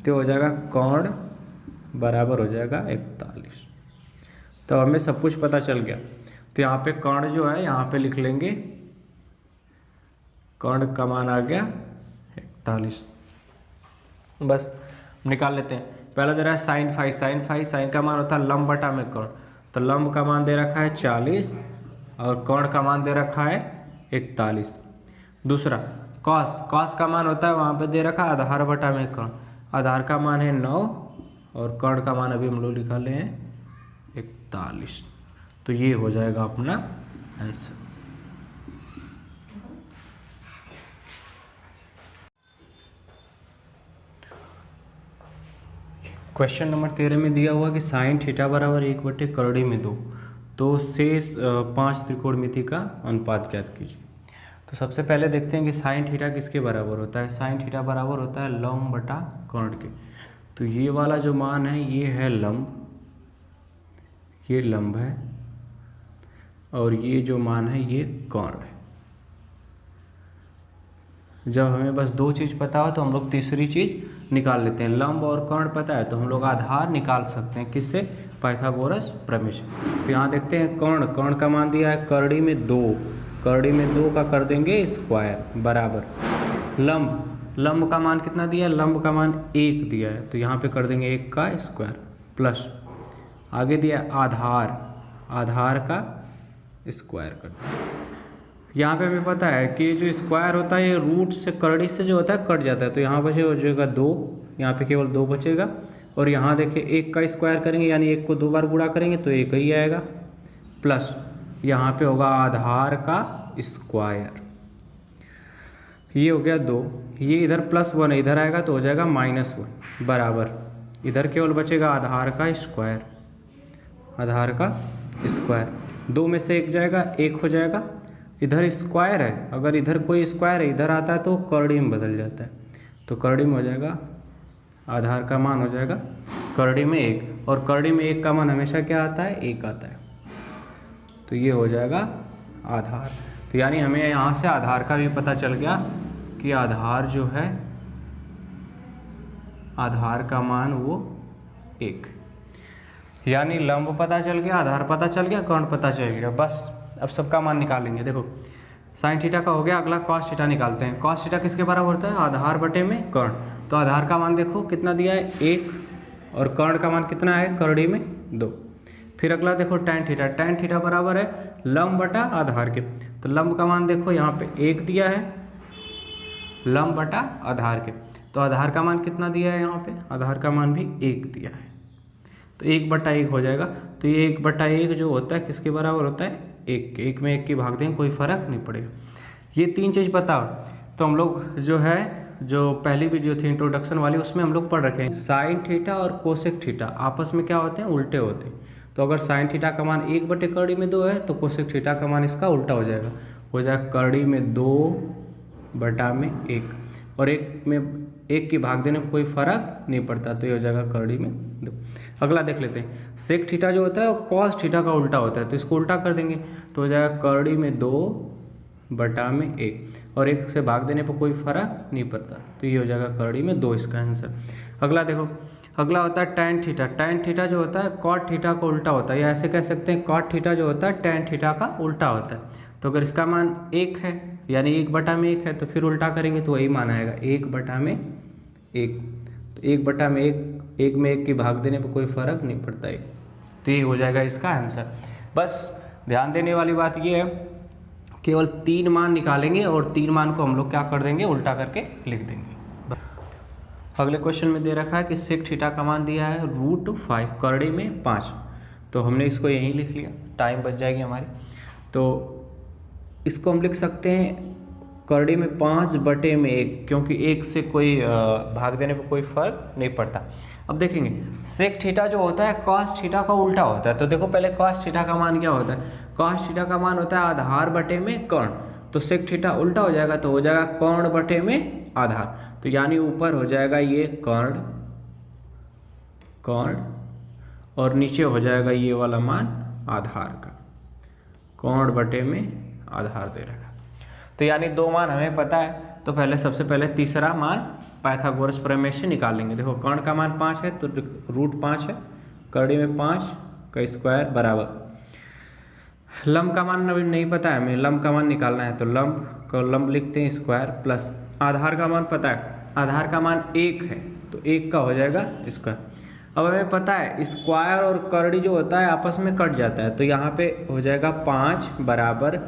तो हो जाएगा कर्ण बराबर हो जाएगा 41। तो हमें सब कुछ पता चल गया। तो यहाँ पे कर्ण जो है यहाँ पे लिख लेंगे, कर्ण का मान आ गया 41। बस निकाल लेते हैं। पहला दे रहा है साइन फाई, साइन का मान होता है लंब बटा में कर्ण, तो लंब का मान दे रखा है 40 और कर्ण का मान दे रखा है 41। दूसरा कॉस का मान होता है वहाँ पे दे रखा है आधार बटा में कर्ण, आधार का मान है 9 और कर्ण का मान अभी हम लोग निकाले हैं 41। तो ये हो जाएगा अपना आंसर। क्वेश्चन नंबर 13 में दिया हुआ कि साइन थीटा बराबर 1/करड़ी में 2, तो शेष 5 त्रिकोणमिति का अनुपात ज्ञात कीजिए। तो सबसे पहले देखते हैं कि साइन थीटा किसके बराबर होता है। साइन थीटा बराबर होता है लंब बटा कर्ण के। तो ये वाला जो मान है ये है लंब, ये लंब है, और ये जो मान है ये कर्ण है। जब हमें बस 2 चीज़ पता हो तो हम लोग तीसरी चीज़ निकाल लेते हैं। लंब और कर्ण पता है तो हम लोग आधार निकाल सकते हैं, किससे, पाइथागोरस प्रमेय से। तो यहाँ देखते हैं कर्ण का मान दिया है करड़ी में 2, करड़ी में 2 का कर देंगे स्क्वायर बराबर लंब का मान कितना दिया है, लंब का मान 1 दिया है, तो यहाँ पे कर देंगे 1 का स्क्वायर प्लस आगे दिया आधार का स्क्वायर कर देंगे। यहाँ पे हमें पता है कि जो स्क्वायर होता है ये रूट से, करड़ी से जो होता है कट जाता है, तो यहाँ बचेगा 2, यहाँ पे केवल 2 बचेगा। और यहाँ देखिए 1 का स्क्वायर करेंगे यानी 1 को 2 बार गुणा करेंगे तो 1 ही आएगा, प्लस यहाँ पे होगा आधार का स्क्वायर, ये हो गया 2, ये इधर +1 इधर आएगा तो हो जाएगा -1 बराबर, इधर केवल बचेगा आधार का स्क्वायर, आधार का स्क्वायर, 2 में से 1 जाएगा 1 हो जाएगा। इधर स्क्वायर है, अगर इधर कोई स्क्वायर है इधर आता है तो करड़ी में बदल जाता है, तो करड़ी में हो जाएगा आधार का मान हो जाएगा करड़ी में 1, और करड़ी में 1 का मान हमेशा क्या आता है, 1 आता है, तो ये हो जाएगा आधार। तो यानी हमें यहाँ से आधार का भी पता चल गया कि आधार जो है, आधार का मान वो 1, यानी लंब पता चल गया, आधार पता चल गया, कर्ण पता चल गया। बस अब सबका मान निकालेंगे। देखो साइन थीटा का हो गया, अगला कॉस थीटा निकालते हैं। कॉस थीटा किसके बराबर होता है, आधार बटे में कर्ण, तो आधार का मान देखो कितना दिया है 1, और कर्ण का मान कितना है करड़ी में 2। फिर अगला देखो tan थीटा बराबर है लंब बटा आधार के, तो लंब का मान देखो यहाँ पे 1 दिया है, लंब बटा आधार के, तो आधार का मान कितना दिया है, यहाँ पे आधार का मान भी 1 दिया है, तो 1/1 हो जाएगा। तो ये 1/1 जो होता है किसके बराबर होता है, 1 के, 1 में 1 की भाग देंगे कोई फर्क नहीं पड़ेगा। ये 3 चीज़ पता हो तो हम लोग जो है, जो पहली वीडियो थी इंट्रोडक्शन वाली, उसमें हम लोग पढ़ रखे हैं साइन थीटा और कोसेक थीटा आपस में क्या होते हैं, उल्टे होते हैं। तो अगर साइन थीटा का मान 1/करड़ी में 2 है तो कोसेक थीटा का मान इसका उल्टा हो जाएगा करड़ी में 2/1, और 1 में एक की भाग देने पर कोई फर्क नहीं पड़ता, तो ये हो जाएगा करड़ी में 2। अगला देख लेते हैं, सेक थीटा जो होता है वो कॉस थीटा का उल्टा होता है, तो इसको उल्टा कर देंगे तो हो जाएगा करड़ी में 2/1, और 1 से भाग देने पर कोई फर्क नहीं पड़ता, तो ये हो जाएगा करड़ी में 2 इसका आंसर। अगला देखो, अगला होता है टैन थीटा। टैन थीटा जो होता है कॉट थीटा का उल्टा होता है, या ऐसे कह सकते हैं कॉट थीटा जो होता है टैन थीटा का उल्टा होता है। तो अगर इसका मान 1 है यानी 1/1 है, तो फिर उल्टा करेंगे तो वही मान आएगा 1/1। तो 1/1, 1 में 1 की भाग देने पर कोई फर्क नहीं पड़ता है, तो ये हो जाएगा इसका आंसर। बस ध्यान देने वाली बात ये है, केवल 3 मान निकालेंगे और 3 मान को हम लोग क्या कर देंगे, उल्टा करके लिख देंगे। अगले क्वेश्चन में दे रखा है कि सेक थीटा का मान दिया है √5, करड़ी में 5, तो हमने इसको यहीं लिख लिया, टाइम बच जाएगी हमारी। तो इसको हम लिख सकते हैं करड़ी में 5/1, क्योंकि 1 से कोई भाग देने पर कोई फर्क नहीं पड़ता। अब देखेंगे सेक थीटा जो होता है कॉस थीटा का उल्टा होता है, तो देखो पहले कॉस थीटा का मान क्या होता है, कॉस थीटा का मान होता है आधार बटे में कर्ण, तो सेक थीटा उल्टा हो जाएगा तो हो जाएगा कर्ण बटे में आधार, तो यानी ऊपर हो जाएगा ये कर्ण और नीचे हो जाएगा ये वाला मान आधार का, कर्ण बटे में आधार दे रखा। तो यानी 2 मान हमें पता है, तो पहले सबसे पहले तीसरा मान पाइथागोरस प्रमेय से निकालेंगे। देखो कर्ण का मान 5 है तो √5 है, करड़ी में 5 का स्क्वायर बराबर, लंब का मान अभी नहीं पता है हमें, लंब का मान निकालना है, तो लंब लिखते हैं स्क्वायर, प्लस आधार का मान पता है, आधार का मान 1 है तो 1 का हो जाएगा स्क्वायर। अब हमें पता है स्क्वायर और करड़ी जो होता है आपस में कट जाता है, तो यहाँ पे हो जाएगा 5 बराबर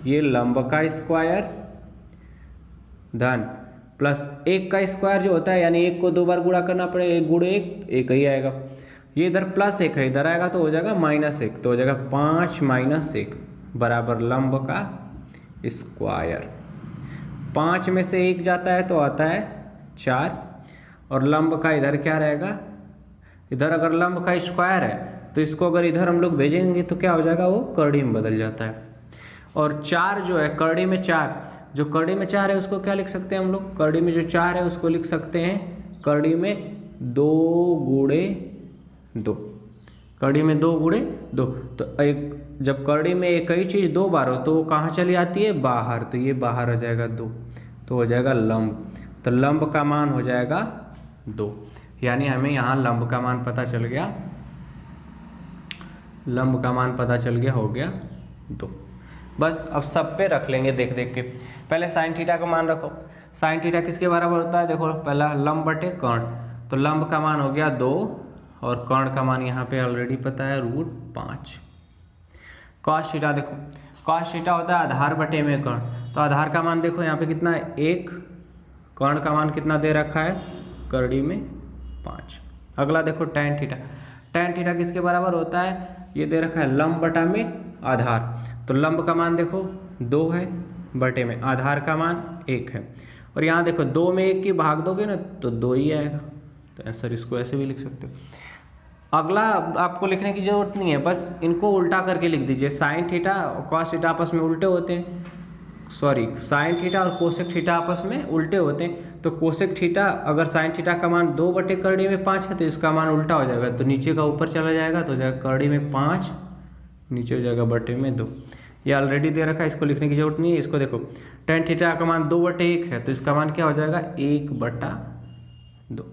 ये लंब का स्क्वायर धन प्लस 1 का स्क्वायर जो होता है, यानी 1 को 2 बार गुणा करना पड़ेगा, 1 गुणे 1 ही आएगा, ये इधर +1 है, इधर आएगा तो हो जाएगा -1, तो हो जाएगा 5 - 1 बराबर लंब का स्क्वायर। 5 में से 1 जाता है तो आता है 4, और लंब का इधर क्या रहेगा, इधर अगर लंब का स्क्वायर है तो इसको अगर इधर हम लोग भेजेंगे तो क्या हो जाएगा, वो करड़ी में बदल जाता है। और 4 जो है करड़ी में 4, जो करड़ी में 4 है उसको क्या लिख सकते हैं हम लोग, करड़ी में जो 4 है उसको लिख सकते हैं करड़ी में 2 × 2, करड़ी में 2 × 2। तो एक जब करड़ी में एक ही चीज़ 2 बार हो तो वो कहाँ चली आती है, बाहर, तो ये बाहर हो जाएगा 2, तो हो जाएगा लंब, तो लंब का मान हो जाएगा 2, यानी हमें यहाँ लंब का मान पता चल गया, लंब का मान पता चल गया, हो गया 2। बस अब सब पे रख लेंगे देख देख के। पहले साइन थीटा का मान रखो, साइन थीटा किसके बराबर होता है, देखो पहला लंब बटे कर्ण, तो लंब का मान हो गया 2 और कर्ण का मान यहाँ पे ऑलरेडी पता है √5। कॉस थीटा देखो, कॉस थीटा होता है आधार बटे में कर्ण, तो आधार का मान देखो यहाँ पे कितना है 1, कर्ण का मान कितना दे रखा है करड़ी में 5। अगला देखो टैन थीटा, टैन थीटा किसके बराबर होता है, ये दे रखा है लंब बटा में आधार, तो लंब का मान देखो 2 है बटे में आधार का मान 1 है, और यहाँ देखो 2 में 1 की भाग दोगे ना तो 2 ही आएगा, तो आंसर इसको ऐसे भी लिख सकते हो। अगला आपको लिखने की जरूरत नहीं है, बस इनको उल्टा करके लिख दीजिए, साइन थीटा और कॉस थीटा आपस में उल्टे होते हैं, सॉरी साइन थीटा और कोसेक थीटा आपस में उल्टे होते हैं, तो कोसेक थीटा अगर साइन थीटा का मान 2 बटे करड़ी में 5 है तो इसका मान उल्टा हो जाएगा, तो नीचे का ऊपर चला जाएगा तो हो जाएगा करड़ी में 5, नीचे हो जाएगा बटे में 2, ये ऑलरेडी दे रखा है, इसको लिखने की जरूरत नहीं है। इसको देखो टैन थीटा का मान 2/1 है तो इसका मान क्या हो जाएगा 1/2,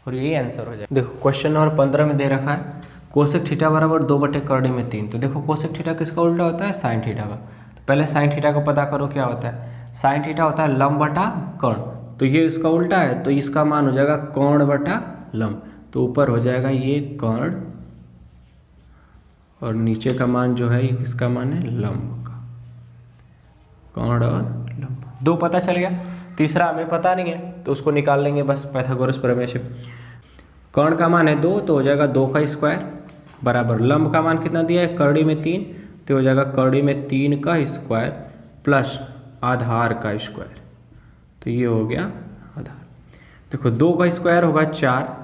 और ये आंसर हो जाएगा। देखो क्वेश्चन नंबर 15 में दे रखा है कोसेक थीटा बराबर 2 बटे करड़ी में 3, तो देखो कोसेक थीटा किसका उल्टा होता है, साइन थीटा का, तो पहले साइन थीटा को पता करो क्या होता है, साइन थीटा होता है लंब बटा कर्ण, तो ये इसका उल्टा है तो इसका मान हो जाएगा कर्ण बटा लंब, तो ऊपर हो जाएगा ये कर्ण और नीचे का मान जो है ये किसका मान है, लंब का, कर्ण और लंब। 2 पता चल गया, तीसरा हमें पता नहीं है तो उसको निकाल लेंगे बस पाइथागोरस प्रमेय से। कर्ण का मान है 2 तो हो जाएगा 2 का स्क्वायर बराबर लंब का मान कितना दिया है करड़ी में 3, तो हो जाएगा करड़ी में 3 का स्क्वायर प्लस आधार का स्क्वायर, तो ये हो गया आधार। देखो 2 का स्क्वायर होगा 4,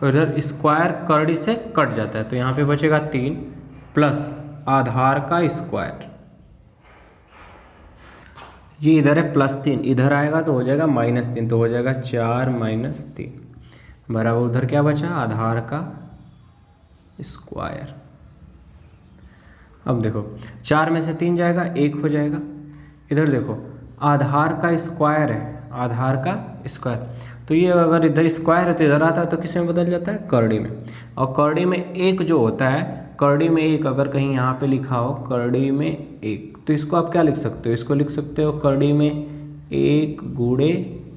इधर स्क्वायर करड़ी से कट जाता है तो यहाँ पे बचेगा 3 प्लस आधार का स्क्वायर, ये इधर है +3, इधर आएगा तो हो जाएगा -3, तो हो जाएगा 4 - 3 बराबर उधर क्या बचा, आधार का स्क्वायर। अब देखो 4 में से 3 जाएगा, 1 हो जाएगा। इधर देखो आधार का स्क्वायर है, आधार का स्क्वायर, तो ये अगर इधर स्क्वायर है तो इधर आता है तो किस में बदल जाता है, करड़ी में। और करड़ी में 1 जो होता है, करड़ी में 1 अगर कहीं यहाँ पे लिखा हो करड़ी में 1, तो इसको आप क्या लिख सकते हो, इसको लिख सकते हो करड़ी में 1 गुणे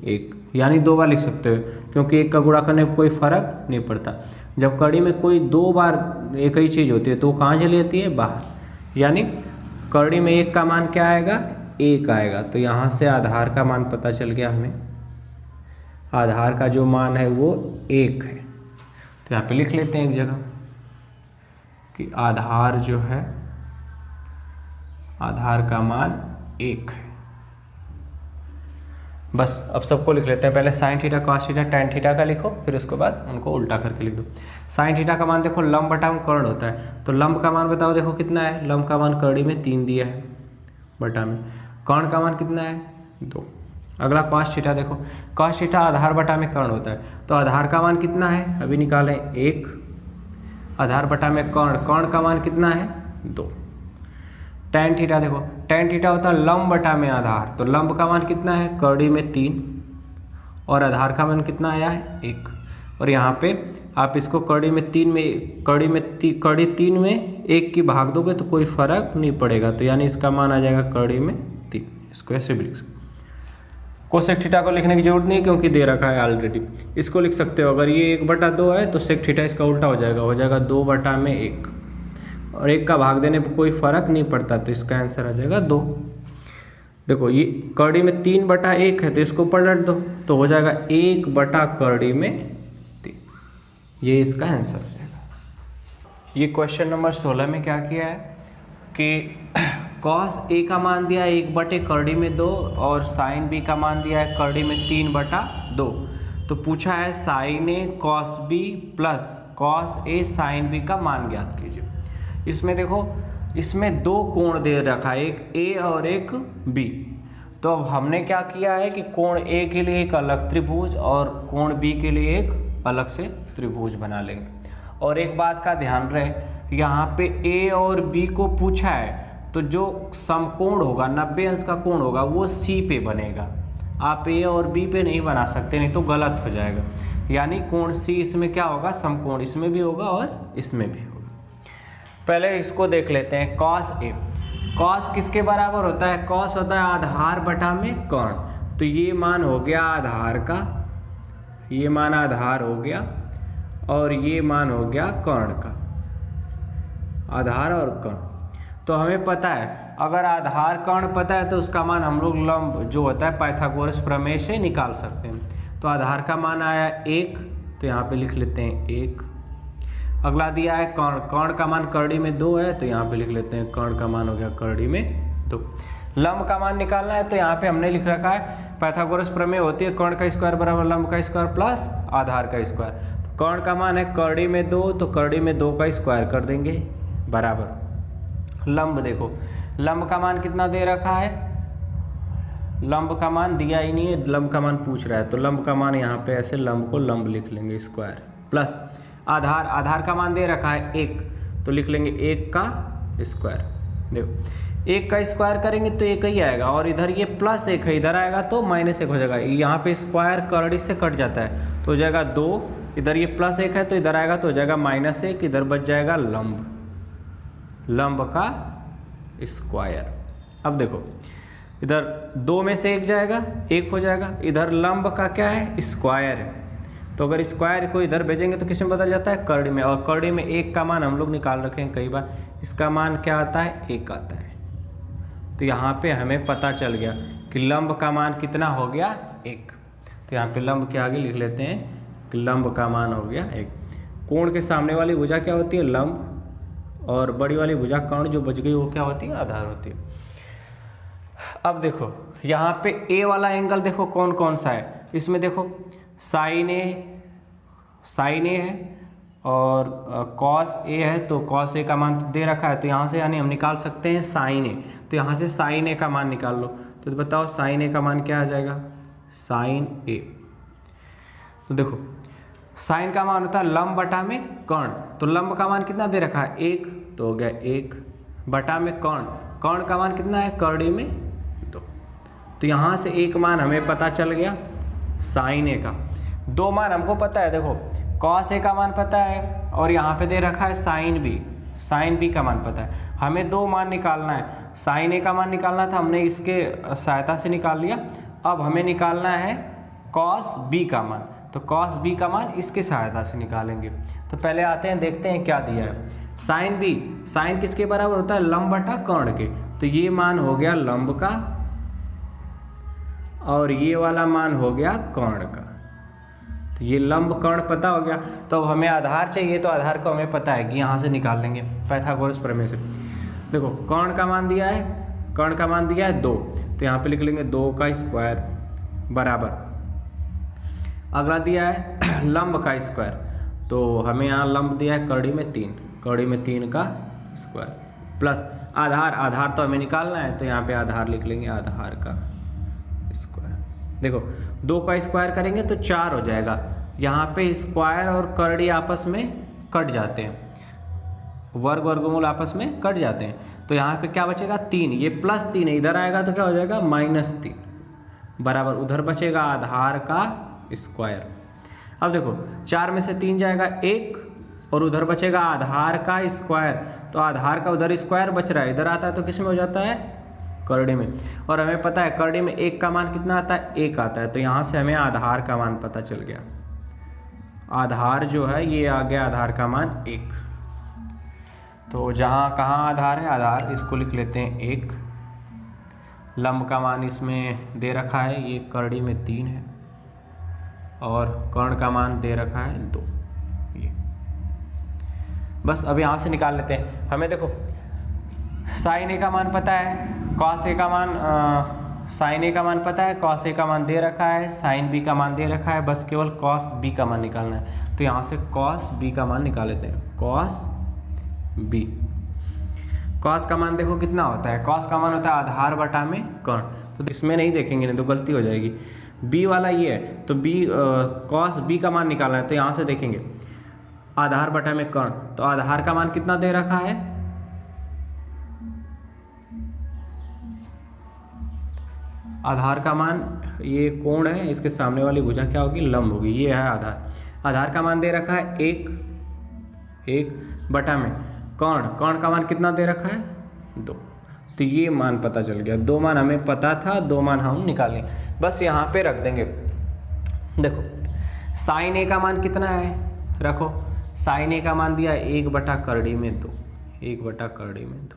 1, यानी 2 बार लिख सकते हो, क्योंकि 1 का गुणा करने में कोई फर्क नहीं पड़ता। जब कड़ी में कोई 2 बार एक ही चीज़ होती है तो कहाँ चली जाती है, बाहर, यानी कड़ी में 1 का मान क्या आएगा, 1 आएगा। तो यहाँ से आधार का मान पता चल गया हमें, आधार का जो मान है वो 1 है। तो यहाँ पे लिख लेते हैं एक जगह कि आधार जो है, आधार का मान 1 है। बस अब सबको लिख लेते हैं, पहले sine theta cos theta tan theta का लिखो, फिर उसके बाद उनको उल्टा करके लिख दो। साइन थीटा का मान देखो लंब बटा में कर्ण होता है, तो लंब का मान बताओ देखो कितना है, लंब का मान करड़ी में 3 दिया है बटा में, कर्ण का मान कितना है 2। अगला कॉस थीटा देखो, कॉस थीटा आधार बटा में कर्ण होता है, तो आधार का मान कितना है, अभी निकालें 1, आधार बटा में कर्ण, कर्ण का मान कितना है 2। टैन थीटा देखो, टैन थीटा होता है लंब बटा में आधार, तो लंब का मान कितना है, करड़ी में 3 और आधार का मान कितना आया है 1। और यहाँ पे आप इसको करड़ी में 3 में, करड़ी 3 में 1 की भाग दोगे तो कोई फर्क नहीं पड़ेगा, तो यानी इसका मान आ जाएगा करड़ी में 3। इसको ऐसे भी लिख सकते। कोसेक थीटा को लिखने की जरूरत नहीं क्योंकि दे रखा है ऑलरेडी, इसको लिख सकते हो। अगर ये 1/2 है तो सेक थीटा इसका उल्टा हो जाएगा 2/1, और 1 का भाग देने पर कोई फर्क नहीं पड़ता, तो इसका आंसर आ जाएगा 2। देखो ये करड़ी में 3/1 है तो इसको पलट दो तो हो जाएगा 1/करड़ी में 3, ये इसका आंसर हो जाएगा। ये क्वेश्चन नंबर 16 में क्या किया है कि कॉस ए का मान दिया है 1/करड़ी में 2 और साइन बी का मान दिया है करड़ी में 3/2, तो पूछा है sign A cos B plus cos A sine B का मान ज्ञात कीजिए। इसमें देखो इसमें 2 कोण दे रखा है, एक ए और एक बी, तो अब हमने क्या किया है कि कोण ए के लिए एक अलग त्रिभुज और कोण बी के लिए एक अलग से त्रिभुज बना लेंगे। और एक बात का ध्यान रहे, यहाँ पे ए और बी को पूछा है तो जो समकोण होगा 90 अंश का कोण होगा वो सी पे बनेगा, आप ए और बी पे नहीं बना सकते, नहीं तो गलत हो जाएगा। यानी कोण सी इसमें क्या होगा, समकोण इसमें भी होगा और इसमें भी होगा। पहले इसको देख लेते हैं, कॉस ए, कॉस किसके बराबर होता है, कॉस होता है आधार बटा में कर्ण, तो ये मान हो गया आधार का, ये मान आधार हो गया और ये मान हो गया कर्ण का, आधार और कर्ण। तो हमें पता है अगर आधार कर्ण पता है तो उसका मान हम लोग लंब जो होता है पाइथागोरस प्रमेय से निकाल सकते हैं। तो आधार का मान आया 1, तो यहाँ पे लिख लेते हैं 1। अगला दिया है कर्ण, कर्ण का मान करड़ी में 2 है, तो यहाँ पे लिख लेते हैं कर्ण का मान हो गया करड़ी में 2। लंब का मान निकालना है तो यहाँ पे हमने लिख रखा है पाइथागोरस प्रमेय होती है कर्ण का स्क्वायर बराबर लंब का स्क्वायर प्लस आधार का स्क्वायर। तो कर्ण का मान है करड़ी में 2, तो करड़ी में 2 का स्क्वायर कर देंगे बराबर लंब। देखो लंब का मान कितना दे रखा है, लंब का मान दिया ही नहीं है, लंब का मान पूछ रहा है, तो लंब का मान यहाँ पे ऐसे लंब को लंब लिख लेंगे स्क्वायर प्लस आधार, आधार का मान दे रखा है 1, तो लिख लेंगे 1 का स्क्वायर। देखो 1 का स्क्वायर करेंगे तो 1 ही आएगा, और इधर ये +1 है, इधर आएगा तो -1 हो जाएगा। यहाँ पे स्क्वायर करड़ी से कट जाता है तो हो जाएगा 2, इधर ये +1 है तो इधर आएगा तो हो जाएगा -1, इधर बच जाएगा लंब, लंब का स्क्वायर। अब देखो इधर 2 में से 1 जाएगा 1 हो जाएगा, इधर लंब का क्या है स्क्वायर है, तो अगर स्क्वायर को इधर भेजेंगे तो किस में बदल जाता है करड़ी में, और करड़ी में 1 का मान हम लोग निकाल रखे हैं कई बार, इसका मान क्या आता है 1 आता है। तो यहाँ पे हमें पता चल गया कि लंब का मान कितना हो गया 1, तो यहाँ पे लंब के आगे लिख लेते हैं कि लंब का मान हो गया 1। कोण के सामने वाली भुजा क्या होती है लंब, और बड़ी वाली भुजा कर्ण जो बच गई वो क्या होती है आधार होती है। अब देखो यहाँ पे ए वाला एंगल देखो कौन कौन सा है, इसमें देखो साइन ए है और कॉस ए है, तो कॉस ए का मान तो दे रखा है, तो यहाँ से यानी हम निकाल सकते हैं साइन ए, तो यहाँ से साइन ए का मान निकाल लो, तो तो बताओ साइन ए का मान क्या आ जाएगा, साइन ए। तो देखो साइन का मान होता है लंब बटा में कर्ण, तो लंब का मान कितना दे रखा है 1, तो हो गया 1 बटा में कर्ण, कर्ण का मान कितना है कर्डी में 2। तो यहाँ से एक मान हमें पता चल गया साइन ए का। दो मान हमको पता है, देखो कॉस ए का मान पता है और यहाँ पे दे रखा है साइन बी, साइन बी का मान पता है। हमें दो मान निकालना है, साइन ए का मान निकालना था, हमने इसके सहायता से निकाल लिया। अब हमें निकालना है कॉस बी का मान, तो कॉस बी का मान इसके सहायता से निकालेंगे। तो पहले आते हैं, देखते हैं क्या दिया है। साइन बी, साइन किसके बराबर होता है लंब बटा कर्ण के, तो ये मान हो गया लंब का और ये वाला मान हो गया कर्ण का। तो ये लंब कर्ण पता हो गया। तो अब हमें आधार चाहिए, तो आधार को हमें पता है कि यहाँ से निकाल लेंगे पाइथागोरस प्रमेय से। देखो कर्ण का मान दिया है, कर्ण का मान दिया है 2, तो यहाँ पे लिख लेंगे 2 का स्क्वायर बराबर, अगला दिया है लंब का स्क्वायर, तो हमें यहाँ लंब दिया है कर्डी में 3, कर्डी में 3 का स्क्वायर प्लस आधार, आधार तो हमें निकालना है, तो यहाँ पे आधार लिख लेंगे आधार का स्क्वायर। देखो 2 का स्क्वायर करेंगे तो 4 हो जाएगा, यहाँ पे स्क्वायर और कर्डी आपस में कट जाते हैं, वर्ग वर्गमूल आपस में कट जाते हैं, तो यहाँ पे क्या बचेगा 3, ये +3 है, इधर आएगा तो क्या हो जाएगा -3 बराबर, उधर बचेगा आधार का स्क्वायर। अब देखो 4 में से 3 जाएगा 1 और उधर बचेगा आधार का स्क्वायर, तो आधार का उधर स्क्वायर बच रहा है, इधर आता है तो किस में हो जाता है कर्डी में, और हमें पता है कर्डी में 1 का मान कितना आता है 1 आता है, तो यहाँ से हमें आधार का मान पता चल गया। आधार जो है ये आ गया आधार का मान 1। तो जहाँ कहाँ आधार है, आधार इसको लिख लेते हैं 1। लंब का मान इसमें दे रखा है, ये कर्डी में 3 है और कर्ण का मान दे रखा है 2। ये बस अब यहाँ से निकाल लेते हैं। हमें देखो साइन ए का मान पता है, कॉस ए का मान साइन ए का मान पता है, कॉस ए का मान दे रखा है, साइन बी का मान दे रखा है, बस केवल कॉस बी का मान निकालना है। तो यहाँ से कॉस बी का मान निकाल लेते हैं, कॉस बी। कॉस का मान देखो कितना होता है, कॉस का मान होता है आधार बटा में कर्ण, तो इसमें नहीं देखेंगे नहीं तो गलती हो जाएगी। बी वाला ये है, तो बी कॉस बी का मान निकालना है, तो यहाँ से देखेंगे आधार बटा में कर्ण, तो आधार का मान कितना दे रखा है, आधार का मान ये कोण है, इसके सामने वाली भुजा क्या होगी लंब होगी, ये है आधार। आधार का मान दे रखा है 1 बटा में कर्ण, कर्ण का मान कितना दे रखा है 2, तो ये मान पता चल गया। 2 मान हमें पता था, 2 मान हम निकाल लें, बस यहाँ पे रख देंगे। देखो साइन ए का मान कितना है, रखो साइन ए का मान दिया 1 बटा कर्डी में 2, 1 बटा कर्डी में 2,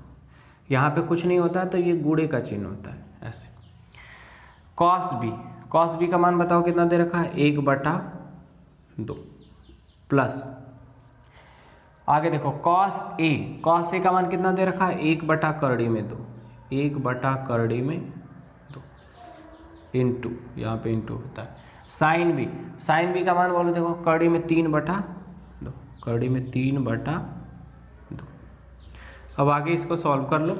यहाँ पे कुछ नहीं होता तो ये गुणे का चिन्ह होता है ऐसे। कॉस बी का मान बताओ कितना दे रखा है 1 बटा 2 प्लस आगे देखो कॉस ए का मान कितना दे रखा है 1 बटा कर्डी में 2, 1 बटा कर्डी में 2 इंटू, यहाँ पे इंटू होता है। साइन बी का मान बोलो देखो कर्डी में 3 बटा 2, कर्डी में 3 बटा 2। अब आगे इसको सॉल्व कर लो।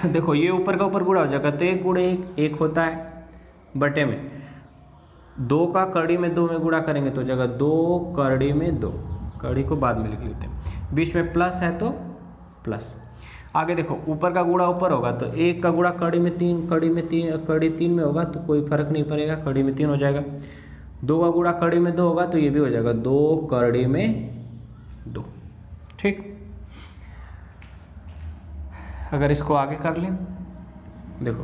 देखो ये ऊपर का ऊपर गुणा हो जाएगा, तो 1 गुणे 1 होता है बटे में 2 का कर्डी में 2 में गुणा करेंगे तो हो जाएगा 2 कर्डी में 2, कर्डी को बाद में लिख लेते हैं, बीच में प्लस है तो प्लस। आगे देखो ऊपर का गुणा ऊपर होगा, तो 1 का गुणा कर्डी में 3, कर्डी 3 में होगा तो कोई फर्क नहीं पड़ेगा, कर्डी में 3 हो जाएगा। 2 का गुणा कर्डी में 2 होगा तो ये भी हो जाएगा 2 कर्डी में 2, ठीक। अगर इसको आगे कर लें, देखो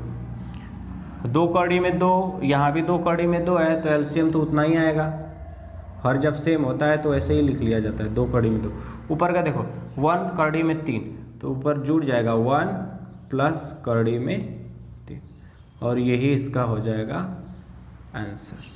2 कर्डी में 2, यहाँ भी 2 कर्डी में 2 है, तो एलसीएम तो उतना ही आएगा, हर जब सेम होता है तो ऐसे ही लिख लिया जाता है 2 कर्डी में 2। ऊपर का देखो 1 कर्डी में 3, तो ऊपर जुड़ जाएगा 1 प्लस कर्डी में 3, और यही इसका हो जाएगा आंसर।